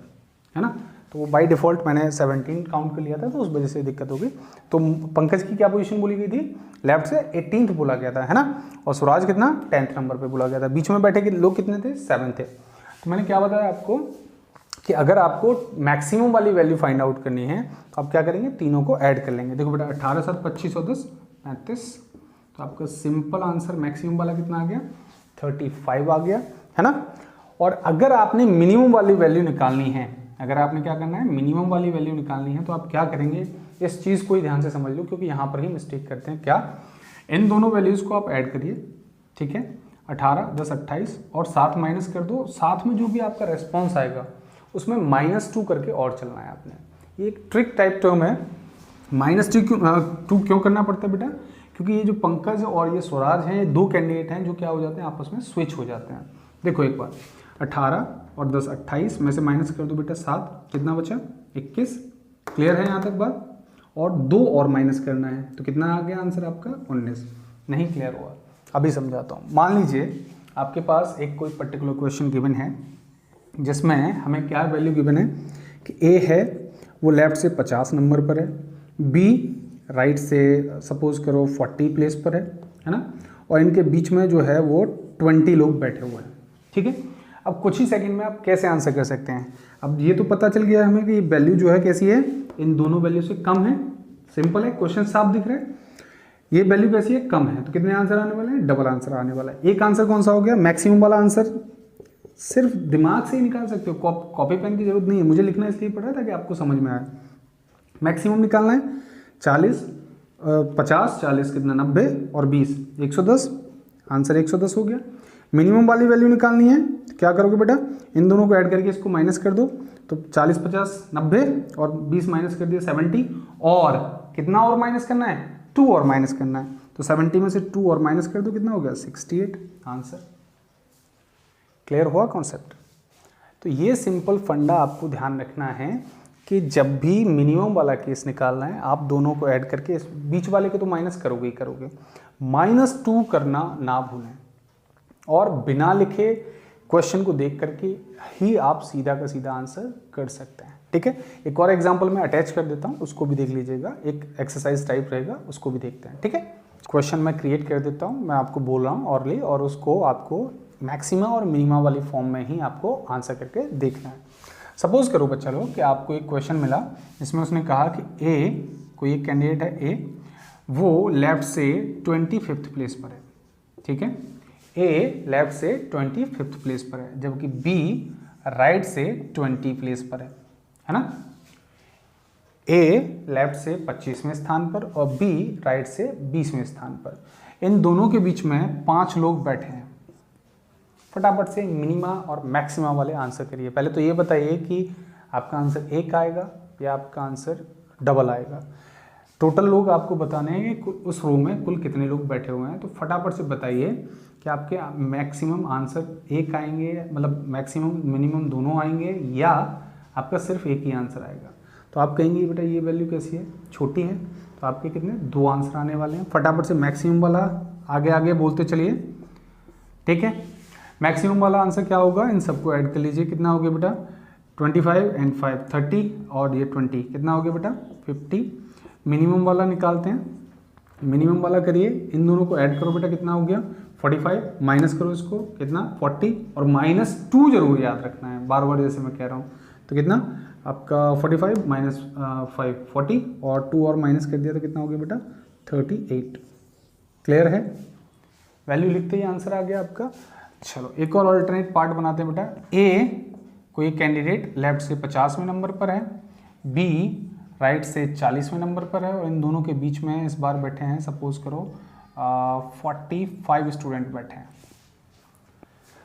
है ना। तो वो बाय डिफ़ॉल्ट मैंने 17 काउंट कर लिया था, तो उस वजह से दिक्कत हो गई। तो पंकज की क्या पोजीशन बोली गई थी, लेफ्ट से 18th बोला गया था, है ना। और स्वराज कितना 10th नंबर पे बोला गया था। बीच में बैठे लोग कितने थे, 7 थे। तो मैंने क्या बताया आपको कि अगर आपको मैक्सिमम वाली वैल्यू फाइंड आउट करनी है तो आप क्या करेंगे, तीनों को ऐड कर लेंगे। देखो बेटा 18 7 25 और 10 35, तो आपका सिंपल आंसर मैक्सिमम वाला कितना आ गया, 35 आ गया, है ना। और अगर आपने मिनिमम वाली वैल्यू निकालनी है, अगर आपने क्या करना है मिनिमम वाली वैल्यू निकालनी है, तो आप क्या करेंगे, इस चीज़ को ही ध्यान से समझ लो, क्योंकि यहाँ पर ही मिस्टेक करते हैं। क्या, इन दोनों वैल्यूज़ को आप ऐड करिए, ठीक है। 18 10 28 और 7 माइनस कर दो, साथ में जो भी आपका रेस्पॉन्स आएगा उसमें -2 करके और चलना है आपने। ये एक ट्रिक टाइप टर्म है। -2 क्यों करना पड़ता है बेटा, क्योंकि ये जो पंकज और ये स्वराज हैं, ये 2 कैंडिडेट हैं जो क्या हो जाते हैं, आपस में स्विच हो जाते हैं। देखो एक बार 18 और 10 28 में से माइनस कर दो बेटा 7, कितना बचा 21। क्लियर है यहाँ तक बात। और 2 और माइनस करना है तो कितना आ गया आंसर आपका 19। नहीं क्लियर हुआ, अभी समझाता हूँ। मान लीजिए आपके पास एक कोई पर्टिकुलर क्वेश्चन गिवन है जिसमें हमें क्या वैल्यू गिवन है कि ए है वो लेफ्ट से 50 नंबर पर है, बी राइट से सपोज करो 40 प्लेस पर है ना, और इनके बीच में जो है वो 20 लोग बैठे हुए हैं, ठीक है। अब कुछ ही सेकंड में आप कैसे आंसर कर सकते हैं। अब ये तो पता चल गया हमें कि वैल्यू जो है कैसी है, इन दोनों वैल्यू से कम है। सिंपल है, क्वेश्चन साफ दिख रहा है। ये वैल्यू कैसी है, कम है, तो कितने आंसर आने वाले हैं, डबल आंसर आने वाला है। एक आंसर कौन सा हो गया, मैक्सिमम वाला आंसर। सिर्फ दिमाग से ही निकाल सकते हो, कॉपी पेन की जरूरत नहीं है। मुझे लिखना इसलिए पड़ रहा था कि आपको समझ में आए। मैक्सिमम निकालना है 40 50 40 कितना 90 और 20 110, आंसर 110 हो गया। मिनिमम वाली वैल्यू निकालनी है तो क्या करोगे बेटा, इन दोनों को ऐड करके इसको माइनस कर दो, तो 40 50 90 और 20 माइनस कर दिया 70, और कितना और माइनस करना है, 2 और माइनस करना है। तो 70 में से 2 और माइनस कर दो, कितना हो गया 68 आंसर। क्लियर हुआ कॉन्सेप्ट। तो ये सिंपल फंडा आपको ध्यान रखना है कि जब भी मिनिमम वाला केस निकालना है आप दोनों को ऐड करके इस बीच वाले को तो माइनस करोगे ही करोगे, -2 करना ना भूलें। और बिना लिखे क्वेश्चन को देख करके ही आप सीधा का सीधा आंसर कर सकते हैं, ठीक है। एक और एग्जांपल मैं अटैच कर देता हूं, उसको भी देख लीजिएगा, एक एक्सरसाइज टाइप रहेगा, उसको भी देखते हैं, ठीक है। क्वेश्चन मैं क्रिएट कर देता हूं, मैं आपको बोल रहा हूं ऑरली, और उसको आपको मैक्सिमा और मिनिमा वाली फॉर्म में ही आपको आंसर करके देखना है। सपोज करो बच्चा लोग कि आपको एक क्वेश्चन मिला जिसमें उसने कहा कि ए, कोई एक कैंडिडेट है ए, वो लेफ्ट से 25th प्लेस पर है, ठीक है। ए लेफ्ट से 25th प्लेस पर है, जबकि बी राइट से 20 प्लेस पर है ना। ए लेफ्ट से 25वें स्थान पर और बी राइट से 20वें स्थान पर। इन दोनों के बीच में 5 लोग बैठे हैं। फटाफट से मिनिमा और मैक्सिमा वाले आंसर करिए। पहले तो ये बताइए कि आपका आंसर 1 आएगा या आपका आंसर डबल आएगा। टोटल लोग आपको बताने हैं कि उस रो में कुल कितने लोग बैठे हुए हैं, तो फटाफट से बताइए क्या आपके मैक्सिमम आंसर एक आएंगे, मतलब मैक्सिमम मिनिमम दोनों आएंगे, या आपका सिर्फ एक ही आंसर आएगा। तो आप कहेंगे बेटा ये वैल्यू कैसी है, छोटी है, तो आपके कितने 2 आंसर आने वाले हैं। फटाफट से मैक्सिमम वाला आगे आगे बोलते चलिए, ठीक है। मैक्सिमम वाला आंसर क्या होगा, इन सबको ऐड कर लीजिए, कितना हो गया बेटा 25 एंड 5 30, और ये 20 कितना हो गया बेटा 50। मिनिमम वाला निकालते हैं, मिनिमम वाला करिए, इन दोनों को ऐड करो बेटा, कितना हो गया 45, माइनस करो इसको कितना 40, और -2 जरूर याद रखना है, बार बार जैसे मैं कह रहा हूँ। तो कितना आपका 45 - 5 40, और 2 और माइनस कर दिया तो कितना हो गया बेटा 38। क्लियर है, वैल्यू लिखते ही आंसर आ गया आपका। चलो एक और अल्टरनेट पार्ट बनाते हैं बेटा। ए कोई कैंडिडेट लेफ्ट से 50वें नंबर पर है, बी राइट से 40वें नंबर पर है, और इन दोनों के बीच में इस बार बैठे हैं, सपोज करो 45 स्टूडेंट बैठे हैं।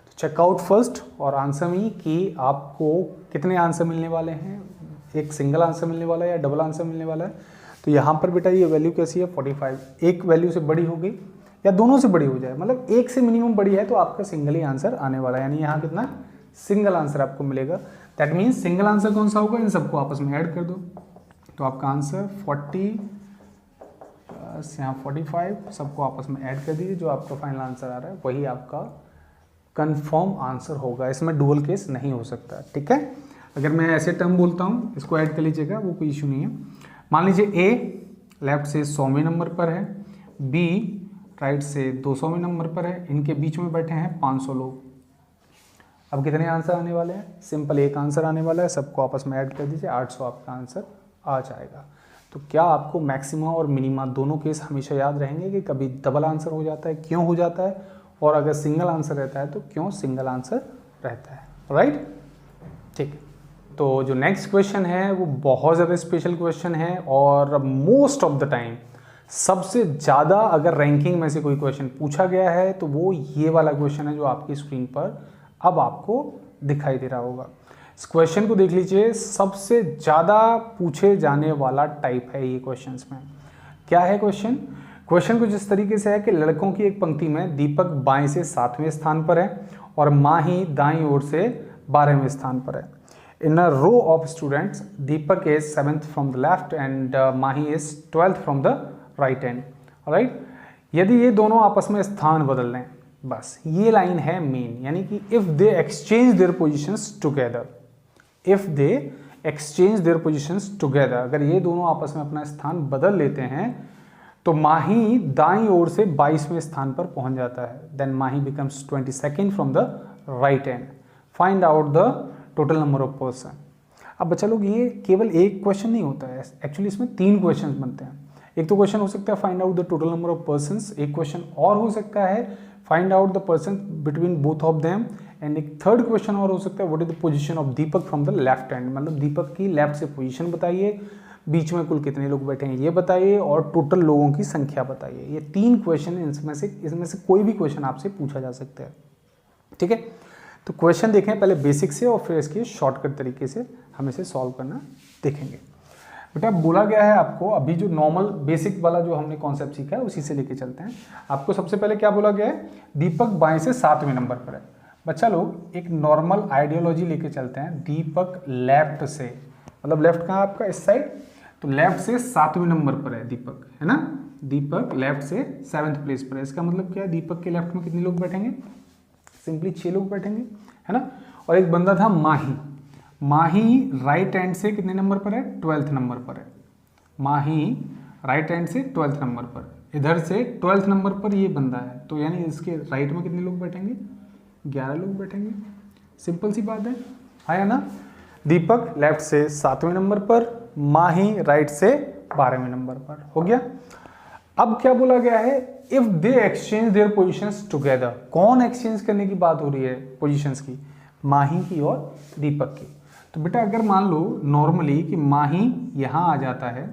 तो चेकआउट फर्स्ट और आंसर मी कि आपको कितने आंसर मिलने वाले हैं, एक सिंगल आंसर मिलने वाला है या डबल आंसर मिलने वाला है। तो यहाँ पर बेटा ये वैल्यू कैसी है 45, एक वैल्यू से बड़ी हो गई या दोनों से बड़ी हो जाए, मतलब एक से मिनिमम बड़ी है तो आपका सिंगल ही आंसर आने वाला है, यानी यहाँ कितना सिंगल आंसर आपको मिलेगा। दैट मीन्स सिंगल आंसर कौन सा होगा, इन सबको आपस में ऐड कर दो, तो आपका आंसर 40 यहाँ 45 सबको आपस में ऐड कर दीजिए, जो आपका फाइनल आंसर आ रहा है वही आपका कंफर्म आंसर होगा। इसमें डुअल केस नहीं हो सकता, ठीक है। अगर मैं ऐसे टर्म बोलता हूँ, इसको ऐड कर लीजिएगा, वो कोई इशू नहीं है। मान लीजिए ए लेफ्ट से 100वें नंबर पर है, बी राइट से 200वें नंबर पर है, इनके बीच में बैठे हैं 500 लोग। अब कितने आंसर आने वाले हैं, सिंपल एक आंसर आने वाला है, सबको आपस में ऐड कर दीजिए, 800 आपका आंसर आ जाएगा। तो क्या आपको मैक्सिमा और मिनिमा दोनों केस हमेशा याद रहेंगे कि कभी डबल आंसर हो जाता है, क्यों हो जाता है, और अगर सिंगल आंसर रहता है तो क्यों सिंगल आंसर रहता है, राइट। ठीक है, तो जो नेक्स्ट क्वेश्चन है वो बहुत ज़्यादा स्पेशल क्वेश्चन है, और मोस्ट ऑफ द टाइम सबसे ज़्यादा अगर रैंकिंग में से कोई क्वेश्चन पूछा गया है तो वो ये वाला क्वेश्चन है जो आपकी स्क्रीन पर अब आपको दिखाई दे रहा होगा। इस क्वेश्चन को देख लीजिए, सबसे ज़्यादा पूछे जाने वाला टाइप है ये क्वेश्चंस में। क्या है क्वेश्चन, क्वेश्चन कुछ इस तरीके से है कि लड़कों की एक पंक्ति में दीपक बाएं से 7वें स्थान पर है और माही दाईं ओर से 12वें स्थान पर है। In a row of students Deepak is 7th from the left end Mahi is 12th from the right hand, right. यदि ये दोनों आपस में स्थान बदल लें, बस ये लाइन है मेन, यानी कि if they exchange there positions together, if they exchange there positions together, अगर ये दोनों आपस में अपना स्थान बदल लेते हैं तो माही दाईं ओर से 22वें स्थान पर पहुंच जाता है। Then Mahi becomes 22nd from the right hand. Find out the total number of person. अब बच्चा लोग ये केवल एक क्वेश्चन नहीं होता है, एक्चुअली इसमें 3 क्वेश्चन बनते हैं। एक तो क्वेश्चन हो सकता है find out the total number of persons, एक क्वेश्चन और हो सकता है find out the person between both of them, and एक थर्ड क्वेश्चन और हो सकता है what is the position of Deepak from the left hand, मतलब दीपक की लेफ्ट से पोजीशन बताइए, बीच में कुल कितने लोग बैठे हैं ये बताइए, और टोटल लोगों की संख्या बताइए। ये 3 क्वेश्चन इसमें से कोई भी क्वेश्चन आपसे पूछा जा सकता है, ठीक है। तो क्वेश्चन देखें पहले बेसिक से और फिर इसके शॉर्टकट तरीके से हम इसे सॉल्व करना देखेंगे। बेटा बोला गया है आपको, अभी जो नॉर्मल बेसिक वाला जो हमने कॉन्सेप्ट सीखा है उसी से लेके चलते हैं। आपको सबसे पहले क्या बोला गया है, दीपक बाएं से 7वें नंबर पर है। बच्चा लोग एक नॉर्मल आइडियोलॉजी लेके चलते हैं, दीपक लेफ्ट से, मतलब लेफ्ट कहाँ आपका इस साइड, तो लेफ्ट से 7वें नंबर पर है दीपक, है ना। दीपक लेफ्ट से 7th प्लेस पर है, इसका मतलब क्या है, दीपक के लेफ्ट में कितने लोग बैठेंगे, सिंपली 6 लोग बैठेंगे, है ना। और एक बंदा था माही, माही राइट हैंड से कितने नंबर पर है, 12th नंबर पर है। माही राइट हैंड से 12th नंबर पर, इधर से 12th नंबर पर ये बंदा है, तो यानी इसके राइट में कितने लोग बैठेंगे, 11 लोग बैठेंगे। सिंपल सी बात है ना। दीपक लेफ्ट से 7वें नंबर पर, माही राइट से 12वें नंबर पर, हो गया। अब क्या बोला गया है, if they exchange there positions together, कौन एक्सचेंज करने की बात हो रही है पोजीशंस की, माही की और दीपक की। तो बेटा अगर मान लो नॉर्मली कि माही यहां आ जाता है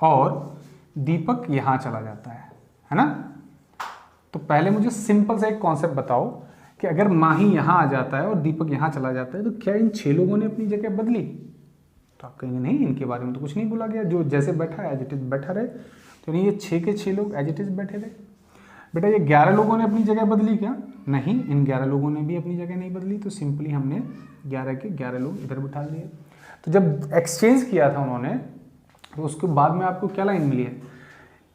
और दीपक यहां चला जाता है ना, तो पहले मुझे सिंपल सा एक कॉन्सेप्ट बताओ कि अगर माही यहां आ जाता है और दीपक यहां चला जाता है तो क्या इन 6 लोगों ने अपनी जगह बदली, तो आप कहेंगे नहीं, इनके बारे में तो कुछ नहीं बोला गया, जो जैसे बैठा है एज इट इज बैठा रहे, तो नहीं ये 6 के 6 लोग एज इट इज बैठे रहे। बेटा ये 11 लोगों ने अपनी जगह बदली क्या? नहीं, इन 11 लोगों ने भी अपनी जगह नहीं बदली, तो सिंपली हमने 11 के 11 लोग इधर बिठा दिए। तो जब एक्सचेंज किया था उन्होंने, तो उसके बाद में आपको क्या लाइन मिली है?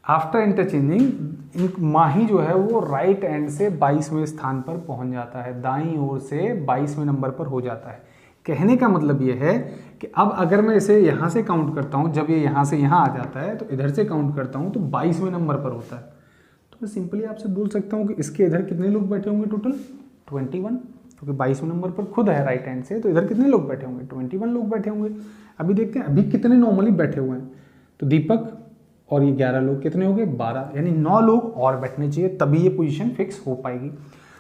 आफ्टर इंटरचेंजिंग माही जो है वो राइट एंड से 22वें स्थान पर पहुंच जाता है, दाईं ओर से 22वें नंबर पर हो जाता है। कहने का मतलब ये है कि अब अगर मैं इसे यहाँ से काउंट करता हूँ, जब ये यहाँ से यहाँ आ जाता है तो इधर से काउंट करता हूँ तो 22वें नंबर पर होता है। तो मैं सिंपली आपसे बोल सकता हूँ कि इसके इधर कितने लोग बैठे होंगे टोटल? 21, क्योंकि 22वें नंबर पर खुद है राइट हैंड से, तो इधर कितने लोग बैठे होंगे? 21 लोग बैठे होंगे। अभी देखते हैं अभी कितने नॉर्मली बैठे हुए हैं। तो दीपक और ये 11 लोग कितने हो गए? 12, यानी 9 लोग और बैठने चाहिए, तभी ये पोजीशन फिक्स हो पाएगी।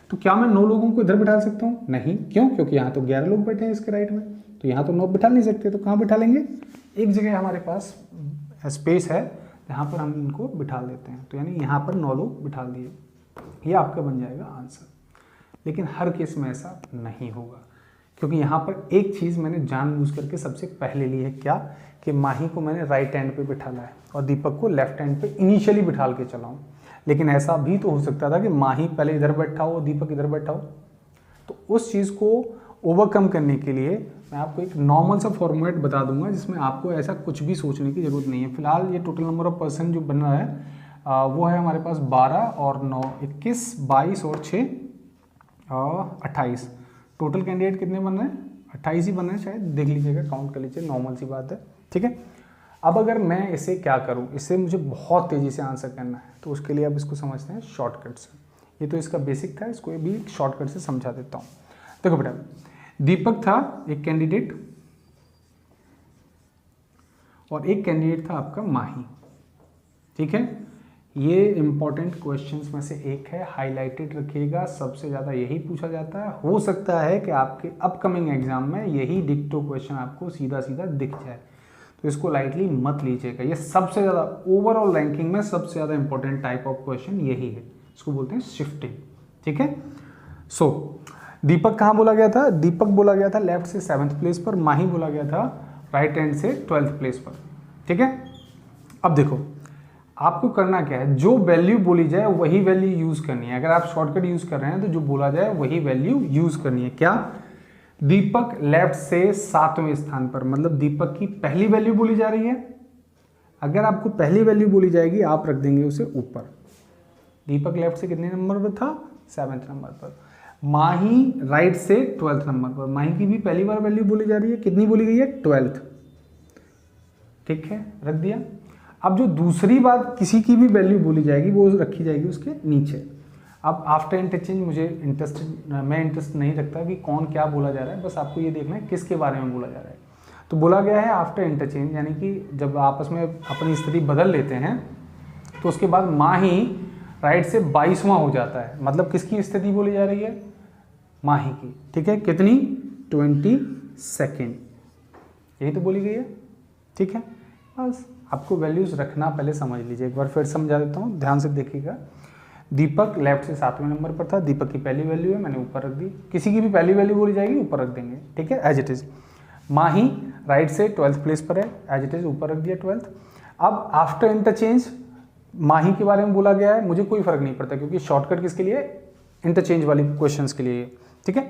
तो क्या मैं 9 लोगों को इधर बिठा सकता हूँ? नहीं। क्यों? क्योंकि यहाँ तो 11 लोग बैठे हैं इसके राइट में, तो यहाँ तो 9 बिठा नहीं सकते, तो कहाँ बिठा लेंगे? एक जगह हमारे पास स्पेस है जहाँ पर हम इनको बिठा देते हैं, तो यानी यहाँ पर 9 लोग बिठा दिए, ये आपका बन जाएगा आंसर। लेकिन हर केस में ऐसा नहीं होगा, क्योंकि यहाँ पर एक चीज़ मैंने जानबूझ करके सबसे पहले ली है, क्या कि माही को मैंने राइट हैंड पे बिठाला है और दीपक को लेफ्ट हैंड पे इनिशियली बिठाल के चलाऊँ। लेकिन ऐसा भी तो हो सकता था कि माही पहले इधर बैठा हो, दीपक इधर बैठा हो। तो उस चीज़ को ओवरकम करने के लिए मैं आपको एक नॉर्मल सा फॉर्मेट बता दूंगा, जिसमें आपको ऐसा कुछ भी सोचने की ज़रूरत नहीं है। फिलहाल ये टोटल नंबर ऑफ पर्सन जो बन रहा है वो है हमारे पास 12 और 9 21 22 और 6 28। टोटल कैंडिडेट कितने बन रहे हैं? 28 ही बन रहे हैं शायद, देख लीजिएगा, काउंट कर लीजिए, नॉर्मल सी बात है। ठीक है, अब अगर मैं इसे क्या करूं, इससे मुझे बहुत तेज़ी से आंसर करना है, तो उसके लिए अब इसको समझते हैं शॉर्टकट से। ये तो इसका बेसिक था, इसको भी शॉर्टकट से समझा देता हूँ। देखो बेटा, दीपक था एक कैंडिडेट और एक कैंडिडेट था आपका माही। ठीक है, ये इंपॉर्टेंट क्वेश्चंस में से एक है, हाईलाइटेड रखिएगा, सबसे ज़्यादा यही पूछा जाता है। हो सकता है कि आपके अपकमिंग एग्जाम में यही डिक्टो क्वेश्चन आपको सीधा सीधा दिख जाए, तो इसको लाइटली मत लीजिएगा। ये सबसे ज़्यादा ओवरऑल रैंकिंग में सबसे ज़्यादा इंपॉर्टेंट टाइप ऑफ क्वेश्चन यही है, इसको बोलते हैं शिफ्टिंग। ठीक है, सो दीपक कहाँ बोला गया था? दीपक बोला गया था लेफ्ट से 7th प्लेस पर, माही बोला गया था राइट हैंड से 12th प्लेस पर। ठीक है, अब देखो आपको करना क्या है, जो वैल्यू बोली जाए वही वैल्यू यूज करनी है। अगर आप शॉर्टकट यूज कर रहे हैं तो जो बोला जाए वही वैल्यू यूज करनी है। क्या? दीपक लेफ्ट से 7वें स्थान पर, मतलब दीपक की पहली वैल्यू बोली जा रही है। अगर आपको पहली वैल्यू बोली जाएगी आप रख देंगे उसे ऊपर। दीपक लेफ्ट से कितने नंबर पर था? 7th नंबर पर। माही राइट से 12th नंबर पर, माही की भी पहली बार वैल्यू बोली जा रही है, कितनी बोली गई है? 12th। ठीक है, रख दिया। अब जो दूसरी बार किसी की भी वैल्यू बोली जाएगी वो रखी जाएगी उसके नीचे। अब आफ्टर इंटरचेंज मैं इंटरेस्ट नहीं रखता कि कौन क्या बोला जा रहा है, बस आपको ये देखना है किसके बारे में बोला जा रहा है। तो बोला गया है आफ्टर इंटरचेंज, यानी कि जब आपस में अपनी स्थिति बदल लेते हैं तो उसके बाद माही राइट से 22वां हो जाता है, मतलब किसकी स्थिति बोली जा रही है? माही की। ठीक है, कितनी? 22nd, यही तो बोली गई है। ठीक है, बस आपको वैल्यूज रखना पहले समझ लीजिए। एक बार फिर समझा देता हूँ, ध्यान से देखिएगा। दीपक लेफ्ट से 7वें नंबर पर था, दीपक की पहली वैल्यू है, मैंने ऊपर रख दी। किसी की भी पहली वैल्यू बोली जाएगी ऊपर रख देंगे। ठीक है, as it is. Mahi right से 12th प्लेस पर है, एज इट इज ऊपर रख दिया 12th। अब आफ्टर इंटरचेंज माही के बारे में बोला गया है, मुझे कोई फर्क नहीं पड़ता क्योंकि शॉर्टकट किसके लिए? इंटरचेंज वाली क्वेश्चंस के लिए। ठीक है,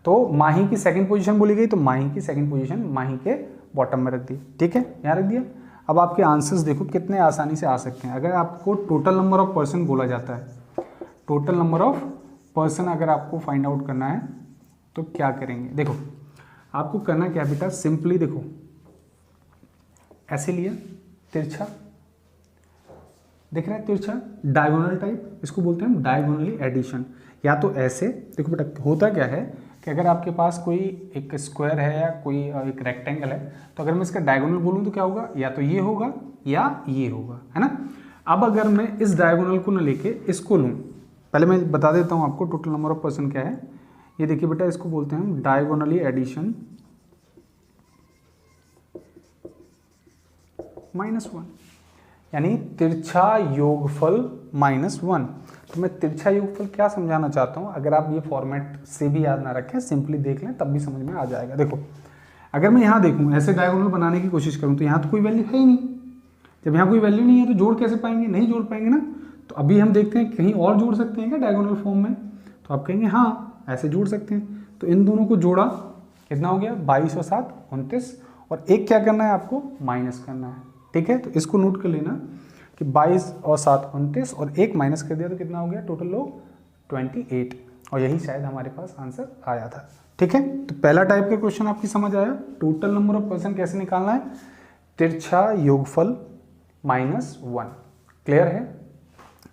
तो माही की 2nd पोजीशन बोली गई, तो माही की 2nd पोजीशन माही के बॉटम में रख दी। ठीक है, यहाँ रख दिया। अब आपके आंसर्स देखो कितने आसानी से आ सकते हैं। अगर आपको टोटल नंबर ऑफ पर्सन बोला जाता है, टोटल नंबर ऑफ पर्सन अगर आपको फाइंड आउट करना है तो क्या करेंगे? देखो आपको करना क्या बेटा, सिंपली देखो ऐसे लिया तिरछा, दिख रहा है तिरछा, डायगोनल टाइप, इसको बोलते हैं डायगोनली एडिशन। या तो ऐसे देखो बेटा, होता क्या है कि अगर आपके पास कोई एक स्क्वायर है या कोई एक रेक्टेंगल है, तो अगर मैं इसका डायगोनल बोलूँ तो क्या होगा? या तो ये होगा या ये होगा, है ना। अब अगर मैं इस डायगोनल को न लेके इसको लूँ, पहले मैं बता देता हूँ आपको टोटल नंबर ऑफ पर्सन क्या है। ये देखिए बेटा, इसको बोलते हैं हम डायगोनली एडिशन -1, यानी तिरछा योगफल -1। तो मैं तिरछा योगफल क्या समझाना चाहता हूँ, अगर आप ये फॉर्मेट से भी याद ना रखें, सिंपली देख लें तब भी समझ में आ जाएगा। देखो अगर मैं यहाँ देखूँ, ऐसे डायगोनल बनाने की कोशिश करूँ, तो यहाँ तो कोई वैल्यू है ही नहीं। जब यहाँ कोई वैल्यू नहीं है तो जोड़ कैसे पाएंगे? नहीं जोड़ पाएंगे ना। तो तो अभी हम देखते हैं कहीं और जोड़ सकते हैं क्या डायगोनल फॉर्म में, तो आप कहेंगे हाँ ऐसे जोड़ सकते हैं। तो इन दोनों को जोड़ा, कितना हो गया 22 और 7 29, और एक क्या करना है आपको माइनस करना है, ठीक है। तो इसको नोट कर लेना कि 22 और 7 29 और एक माइनस कर दिया तो कितना हो गया टोटल लोग 28, और यही शायद हमारे पास आंसर आया था, ठीक है। तो पहला टाइप का क्वेश्चन आपकी समझ आया। टोटल नंबर ऑफ पर्सन कैसे निकालना है, तिरछा योगफल -1, क्लियर है।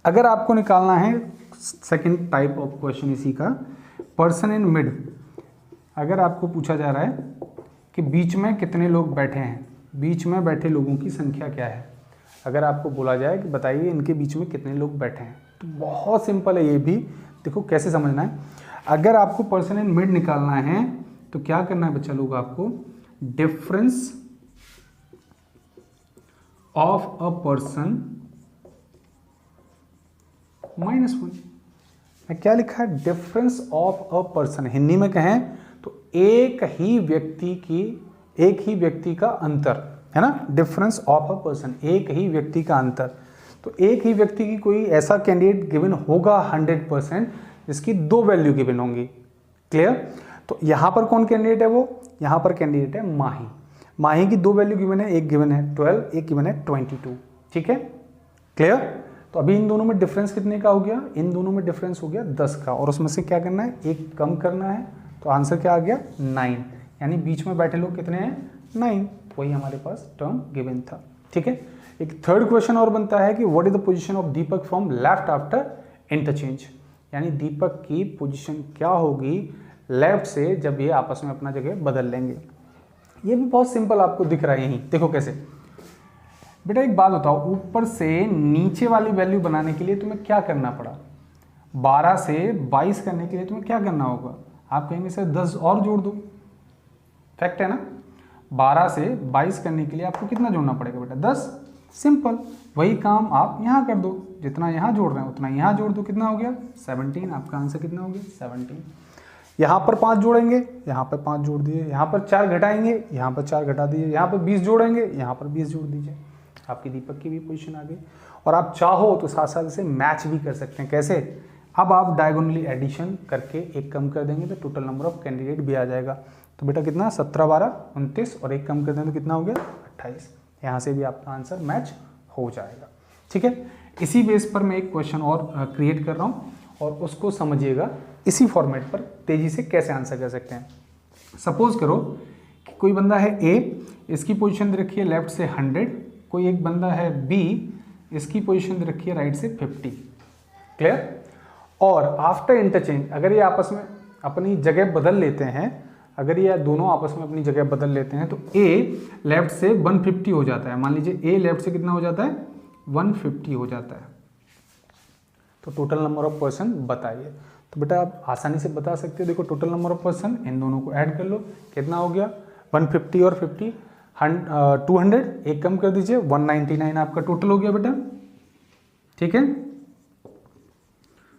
अगर आपको निकालना है सेकंड टाइप ऑफ क्वेश्चन इसी का, पर्सन इन मिड, अगर आपको पूछा जा रहा है कि बीच में कितने लोग बैठे हैं, बीच में बैठे लोगों की संख्या क्या है, अगर आपको बोला जाए कि बताइए इनके बीच में कितने लोग बैठे हैं, तो बहुत सिंपल है ये भी। देखो कैसे समझना है, अगर आपको पर्सन इन मिड निकालना है तो क्या करना है बच्चा लोग, आपको डिफरेंस ऑफ अ पर्सन -1। क्या लिखा है, difference of a person, Hindi में कहें तो एक ही व्यक्ति का अंतर है ना, डिफरेंस ऑफ अ पर्सन, एक ही व्यक्ति का अंतर। तो एक ही व्यक्ति की कोई ऐसा कैंडिडेट गिवन होगा 100% जिसकी 2 वैल्यू गिवन होंगी, क्लियर। तो यहां पर कौन कैंडिडेट है, वो यहां पर कैंडिडेट है माही। माही की 2 वैल्यू गिवन है, एक गिवन है 12, एक गिवन है 22, ठीक है, क्लियर। तो अभी इन दोनों में डिफरेंस कितने का हो गया, इन दोनों में डिफरेंस हो गया 10 का, और उसमें से क्या करना है, एक कम करना है, तो आंसर क्या आ गया 9, यानी बीच में बैठे लोग कितने हैं 9, वही हमारे पास टर्म गिवन था, ठीक है। एक थर्ड क्वेश्चन और बनता है कि what is the position of Deepak from left after interchange, यानी दीपक की पोजीशन क्या होगी लेफ्ट से जब ये आपस में अपना जगह बदल लेंगे। ये भी बहुत सिंपल आपको दिख रहा है यहीं, देखो कैसे। बेटा एक बात बताओ, ऊपर से नीचे वाली वैल्यू बनाने के लिए तुम्हें क्या करना पड़ा, 12 से 22 करने के लिए तुम्हें क्या करना होगा, आप कहेंगे सर 10 और जोड़ दो, फैक्ट है ना। 12 से 22 करने के लिए आपको कितना जोड़ना पड़ेगा बेटा 10, सिंपल। वही काम आप यहाँ कर दो, जितना यहाँ जोड़ रहे हैं उतना यहाँ जोड़ दो, कितना हो गया 17, आपका आंसर कितना हो गया 17। यहाँ पर 5 जोड़ेंगे, यहाँ पर 5 जोड़ दिए, यहाँ पर 4 घटाएंगे, यहाँ पर 4 घटा दिए, यहाँ पर 20 जोड़ेंगे, यहाँ पर 20 जोड़ दीजिए, आपकी दीपक की भी पोजीशन आ गई। और आप चाहो तो साथ साथ इसे मैच भी कर सकते हैं, कैसे, अब आप डायगोनली एडिशन करके एक कम कर देंगे तो टोटल नंबर ऑफ कैंडिडेट भी आ जाएगा। तो बेटा कितना 17 12 29 और एक कम कर देंगे तो कितना हो गया 28, यहाँ से भी आपका आंसर मैच हो जाएगा, ठीक है। इसी बेस पर मैं एक क्वेश्चन और क्रिएट कर रहा हूँ और उसको समझिएगा इसी फॉर्मेट पर तेजी से कैसे आंसर कर सकते हैं। सपोज करो कि कोई बंदा है ए, इसकी पोजीशन दे रखी है लेफ्ट से 100, कोई एक बंदा है बी, इसकी पोजीशन दे रखी है राइट से 50, क्लियर। और आफ्टर इंटरचेंज अगर ये आपस में अपनी जगह बदल लेते हैं, अगर ये दोनों आपस में अपनी जगह बदल लेते हैं तो ए लेफ्ट से 150 हो जाता है, मान लीजिए ए लेफ्ट से कितना हो जाता है 150 हो जाता है, तो टोटल नंबर ऑफ पर्सन बताइए। तो बेटा आप आसानी से बता सकते हो, देखो टोटल नंबर ऑफ पर्सन, इन दोनों को ऐड कर लो, कितना हो गया 150 और 50 200, एक कम कर दीजिए 199 आपका टोटल हो गया बेटा, ठीक है।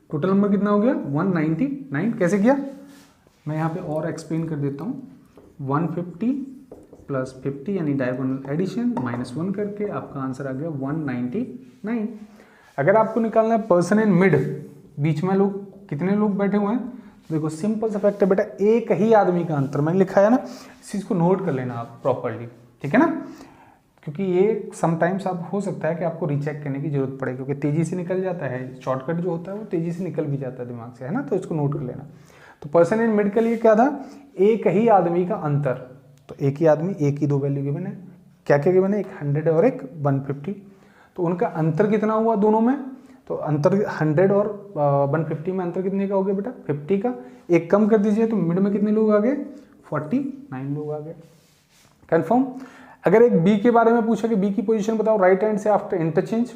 टोटल नंबर कितना हो गया 199, कैसे किया मैं यहाँ पे और एक्सप्लेन कर देता हूँ। 150 प्लस 50 यानी डायगोनल एडिशन -1 करके आपका आंसर आ गया 199। अगर आपको निकालना है पर्सन इन मिड, बीच में लोग कितने लोग बैठे हुए हैं, तो देखो सिंपल सा फैक्ट है बेटा, एक ही आदमी का अंतर, मैंने लिखा है ना, इस चीज़ को नोट कर लेना आप प्रॉपरली, ठीक है ना, क्योंकि ये समटाइम्स आप हो सकता है कि आपको रीचेक करने की जरूरत पड़े, क्योंकि तेजी से निकल जाता है, शॉर्टकट जो होता है वो तेजी से निकल भी जाता है दिमाग से, है ना, तो इसको नोट कर लेना। तो पर्सन इन मिड के लिए क्या था, एक ही आदमी का अंतर, तो एक ही आदमी, एक ही 2 वैल्यू गिवन है, क्या क्या गिवन है, एक 100 और एक 150, तो उनका अंतर कितना हुआ दोनों में, तो अंतर 100 और 150 में अंतर कितने का हो गया बेटा 50 का, एक कम कर दीजिए तो मिड में कितने लोग आ गए 49 लोग आ गए, कंफर्म। अगर एक बी के बारे में पूछा कि बी की पोजीशन बताओ राइट हैंड से आफ्टर इंटरचेंज,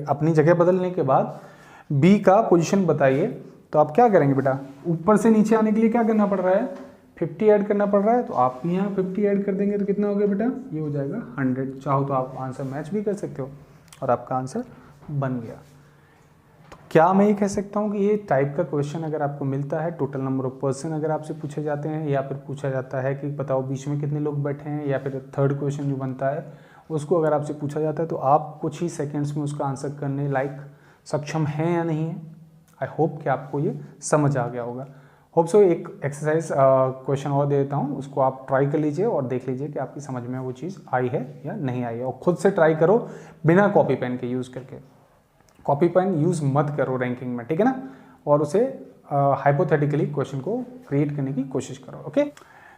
अपनी जगह बदलने के बाद बी का पोजीशन बताइए, तो आप क्या करेंगे बेटा, ऊपर से नीचे आने के लिए क्या करना पड़ रहा है 50 ऐड करना पड़ रहा है, तो आप यहाँ 50 ऐड कर देंगे तो कितना हो गया बेटा, ये हो जाएगा 100। चाहो तो आप आंसर मैच भी कर सकते हो और आपका आंसर बन गया। तो क्या मैं ये कह सकता हूँ कि ये टाइप का क्वेश्चन अगर आपको मिलता है, टोटल नंबर ऑफ पर्सन अगर आपसे पूछे जाते हैं, या फिर पूछा जाता है कि बताओ बीच में कितने लोग बैठे हैं, या फिर थर्ड क्वेश्चन जो बनता है उसको अगर आपसे पूछा जाता है, तो आप कुछ ही सेकेंड्स में उसका आंसर करने लायक सक्षम हैं या नहीं है। आई होप कि आपको ये समझ आ गया होगा। होप सो एक एक्सरसाइज क्वेश्चन और दे देता हूँ, उसको आप ट्राई कर लीजिए और देख लीजिए कि आपकी समझ में वो चीज़ आई है या नहीं आई है, और खुद से ट्राई करो बिना कॉपी पेन के यूज़ करके। कॉपी पेन यूज़ मत करो रैंकिंग में, ठीक है ना, और उसे हाइपोथेटिकली क्वेश्चन को क्रिएट करने की कोशिश करो। ओके,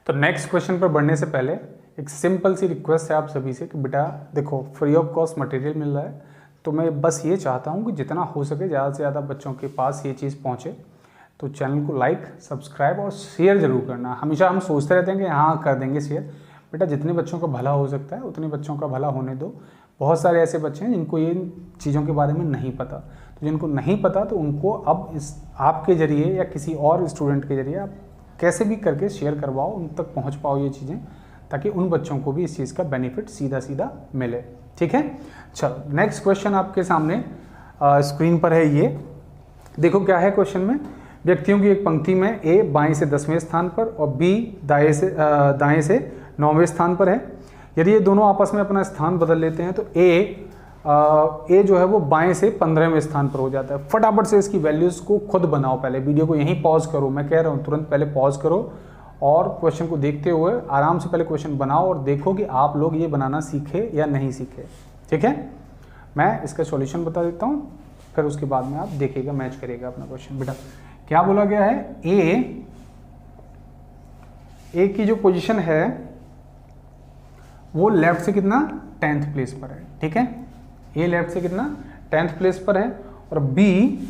तो नेक्स्ट क्वेश्चन पर बढ़ने से पहले एक सिंपल सी रिक्वेस्ट है आप सभी से कि बेटा देखो, फ्री ऑफ कॉस्ट मटेरियल मिल रहा है, तो मैं बस ये चाहता हूँ कि जितना हो सके ज़्यादा से ज़्यादा बच्चों के पास ये चीज़ पहुँचे। तो चैनल को लाइक, सब्सक्राइब और शेयर जरूर करना। हमेशा हम सोचते रहते हैं कि हाँ कर देंगे शेयर, बेटा जितने बच्चों का भला हो सकता है उतने बच्चों का भला होने दो। बहुत सारे ऐसे बच्चे हैं जिनको ये चीज़ों के बारे में नहीं पता, तो जिनको नहीं पता तो उनको अब इस आपके ज़रिए या किसी और स्टूडेंट के ज़रिए आप कैसे भी करके शेयर करवाओ, उन तक पहुँच पाओ ये चीज़ें, ताकि उन बच्चों को भी इस चीज़ का बेनिफिट सीधा सीधा मिले। ठीक है, चलो नेक्स्ट क्वेश्चन आपके सामने स्क्रीन पर है। ये देखो क्या है क्वेश्चन में, व्यक्तियों की एक पंक्ति में ए बाएं से 10वें स्थान पर और बी दाएं से 9वें स्थान पर है। यदि ये दोनों आपस में अपना स्थान बदल लेते हैं तो ए जो है वो बाएं से 15वें स्थान पर हो जाता है। फटाफट से इसकी वैल्यूज़ को खुद बनाओ, पहले वीडियो को यहीं पॉज करो, मैं कह रहा हूँ तुरंत पहले पॉज करो और क्वेश्चन को देखते हुए आराम से पहले क्वेश्चन बनाओ और देखो कि आप लोग ये बनाना सीखे या नहीं सीखे। ठीक है, मैं इसका सॉल्यूशन बता देता हूँ, फिर उसके बाद में आप देखिएगा, मैच करिएगा अपना क्वेश्चन। बेटा क्या बोला गया है, ए की जो पोजीशन है वो लेफ्ट से कितना 10th प्लेस पर है। ठीक है, ए लेफ्ट से कितना 10th प्लेस पर है और बी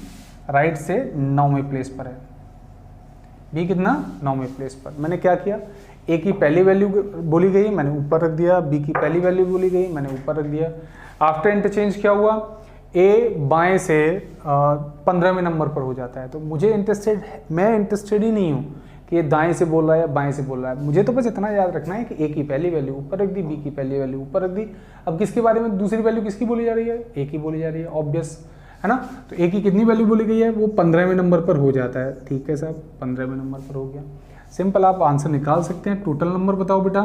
राइट से 9वें प्लेस पर है। बी कितना 9वें प्लेस पर। मैंने क्या किया, ए की पहली वैल्यू बोली गई मैंने ऊपर रख दिया, बी की पहली वैल्यू बोली गई मैंने ऊपर रख दिया। आफ्टर इंटरचेंज क्या हुआ, ए बाएं से 15वें नंबर पर हो जाता है। तो मुझे मैं इंटरेस्टेड ही नहीं हूँ कि ये दाएं से बोल रहा है या बाएं से बोल रहा है, मुझे तो बस इतना याद रखना है कि ए की पहली वैल्यू ऊपर रख दी, बी की पहली वैल्यू ऊपर रख दी। अब किसके बारे में दूसरी वैल्यू किसकी बोली जा रही है, ए की बोली जा रही है, ऑब्वियस है ना। तो ए की कितनी वैल्यू बोली गई है, वो 15वें नंबर पर हो जाता है। ठीक है साहब, 15वें नंबर पर हो गया। सिंपल, आप आंसर निकाल सकते हैं। टोटल नंबर बताओ बेटा,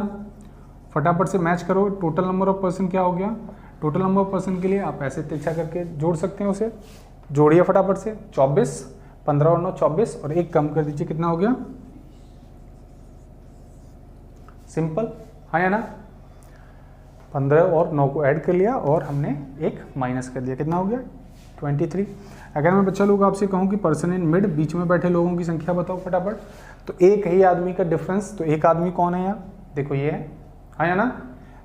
फटाफट से मैच करो। टोटल नंबर ऑफ पर्सन क्या हो गया, टोटल नंबर ऑफ पर्सन के लिए आप ऐसे तिरछा करके जोड़ सकते हैं, उसे जोड़िए फटाफट से। 24, 15 और 9 24 और एक कम कर दीजिए, कितना हो गया, सिंपल हाँ या ना। 15 और 9 को ऐड कर लिया और हमने एक माइनस कर दिया, कितना हो गया 23। अगर मैं बच्चा लोग आपसे कहूँ कि पर्सन इन मिड, बीच में बैठे लोगों की संख्या बताओ फटाफट, तो एक ही आदमी का डिफरेंस, तो एक आदमी कौन है यहाँ, देखो ये है, हाँ या ना।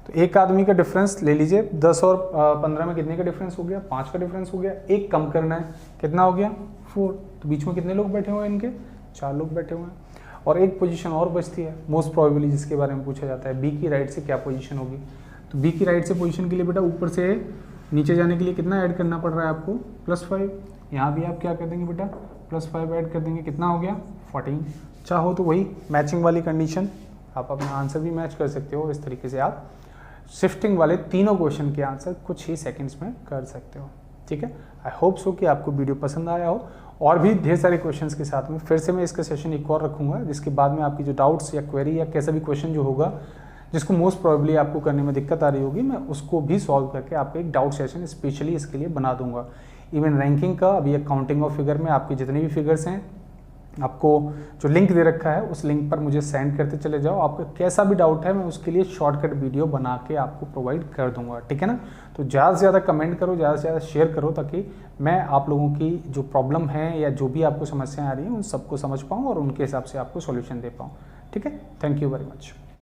तो एक आदमी का डिफरेंस ले लीजिए, 10 और 15 में कितने का डिफरेंस हो गया, 5 का डिफरेंस हो गया। एक कम करना है, कितना हो गया 4। तो बीच में कितने लोग बैठे हुए हैं, इनके 4 लोग बैठे हुए हैं। और एक पोजीशन और बचती है मोस्ट प्रोबेबली, जिसके बारे में पूछा जाता है, बी की राइट से क्या पोजीशन होगी। तो बी की राइट से पोजीशन के लिए बेटा ऊपर से नीचे जाने के लिए कितना ऐड करना पड़ रहा है आपको, +5। यहाँ भी आप क्या कर देंगे बेटा, +5 ऐड कर देंगे, कितना हो गया 14। चाहो तो वही मैचिंग वाली कंडीशन, आप अपना आंसर भी मैच कर सकते हो। इस तरीके से आप शिफ्टिंग वाले तीनों क्वेश्चन के आंसर कुछ ही सेकंड्स में कर सकते हो। ठीक है, आई होप सो कि आपको वीडियो पसंद आया हो। और भी ढेर सारे क्वेश्चंस के साथ में फिर से मैं इसका सेशन एक और रखूंगा, जिसके बाद में आपकी जो डाउट्स या क्वेरी या कैसा भी क्वेश्चन जो होगा जिसको मोस्ट प्रोबेबली आपको करने में दिक्कत आ रही होगी, मैं उसको भी सॉल्व करके आपको एक डाउट सेशन स्पेशली इसके लिए बना दूंगा। इवन रैंकिंग का अभी एक काउंटिंग ऑफ फिगर में आपके जितने भी फिगर्स हैं, आपको जो लिंक दे रखा है उस लिंक पर मुझे सेंड करते चले जाओ। आपका कैसा भी डाउट है मैं उसके लिए शॉर्टकट वीडियो बना के आपको प्रोवाइड कर दूंगा। ठीक है ना, तो ज़्यादा से ज़्यादा कमेंट करो, ज़्यादा से ज़्यादा शेयर करो, ताकि मैं आप लोगों की जो प्रॉब्लम है या जो भी आपको समस्याएं आ रही हैं उन सबको समझ पाऊँ और उनके हिसाब से आपको सॉल्यूशन दे पाऊँ। ठीक है, थैंक यू वेरी मच।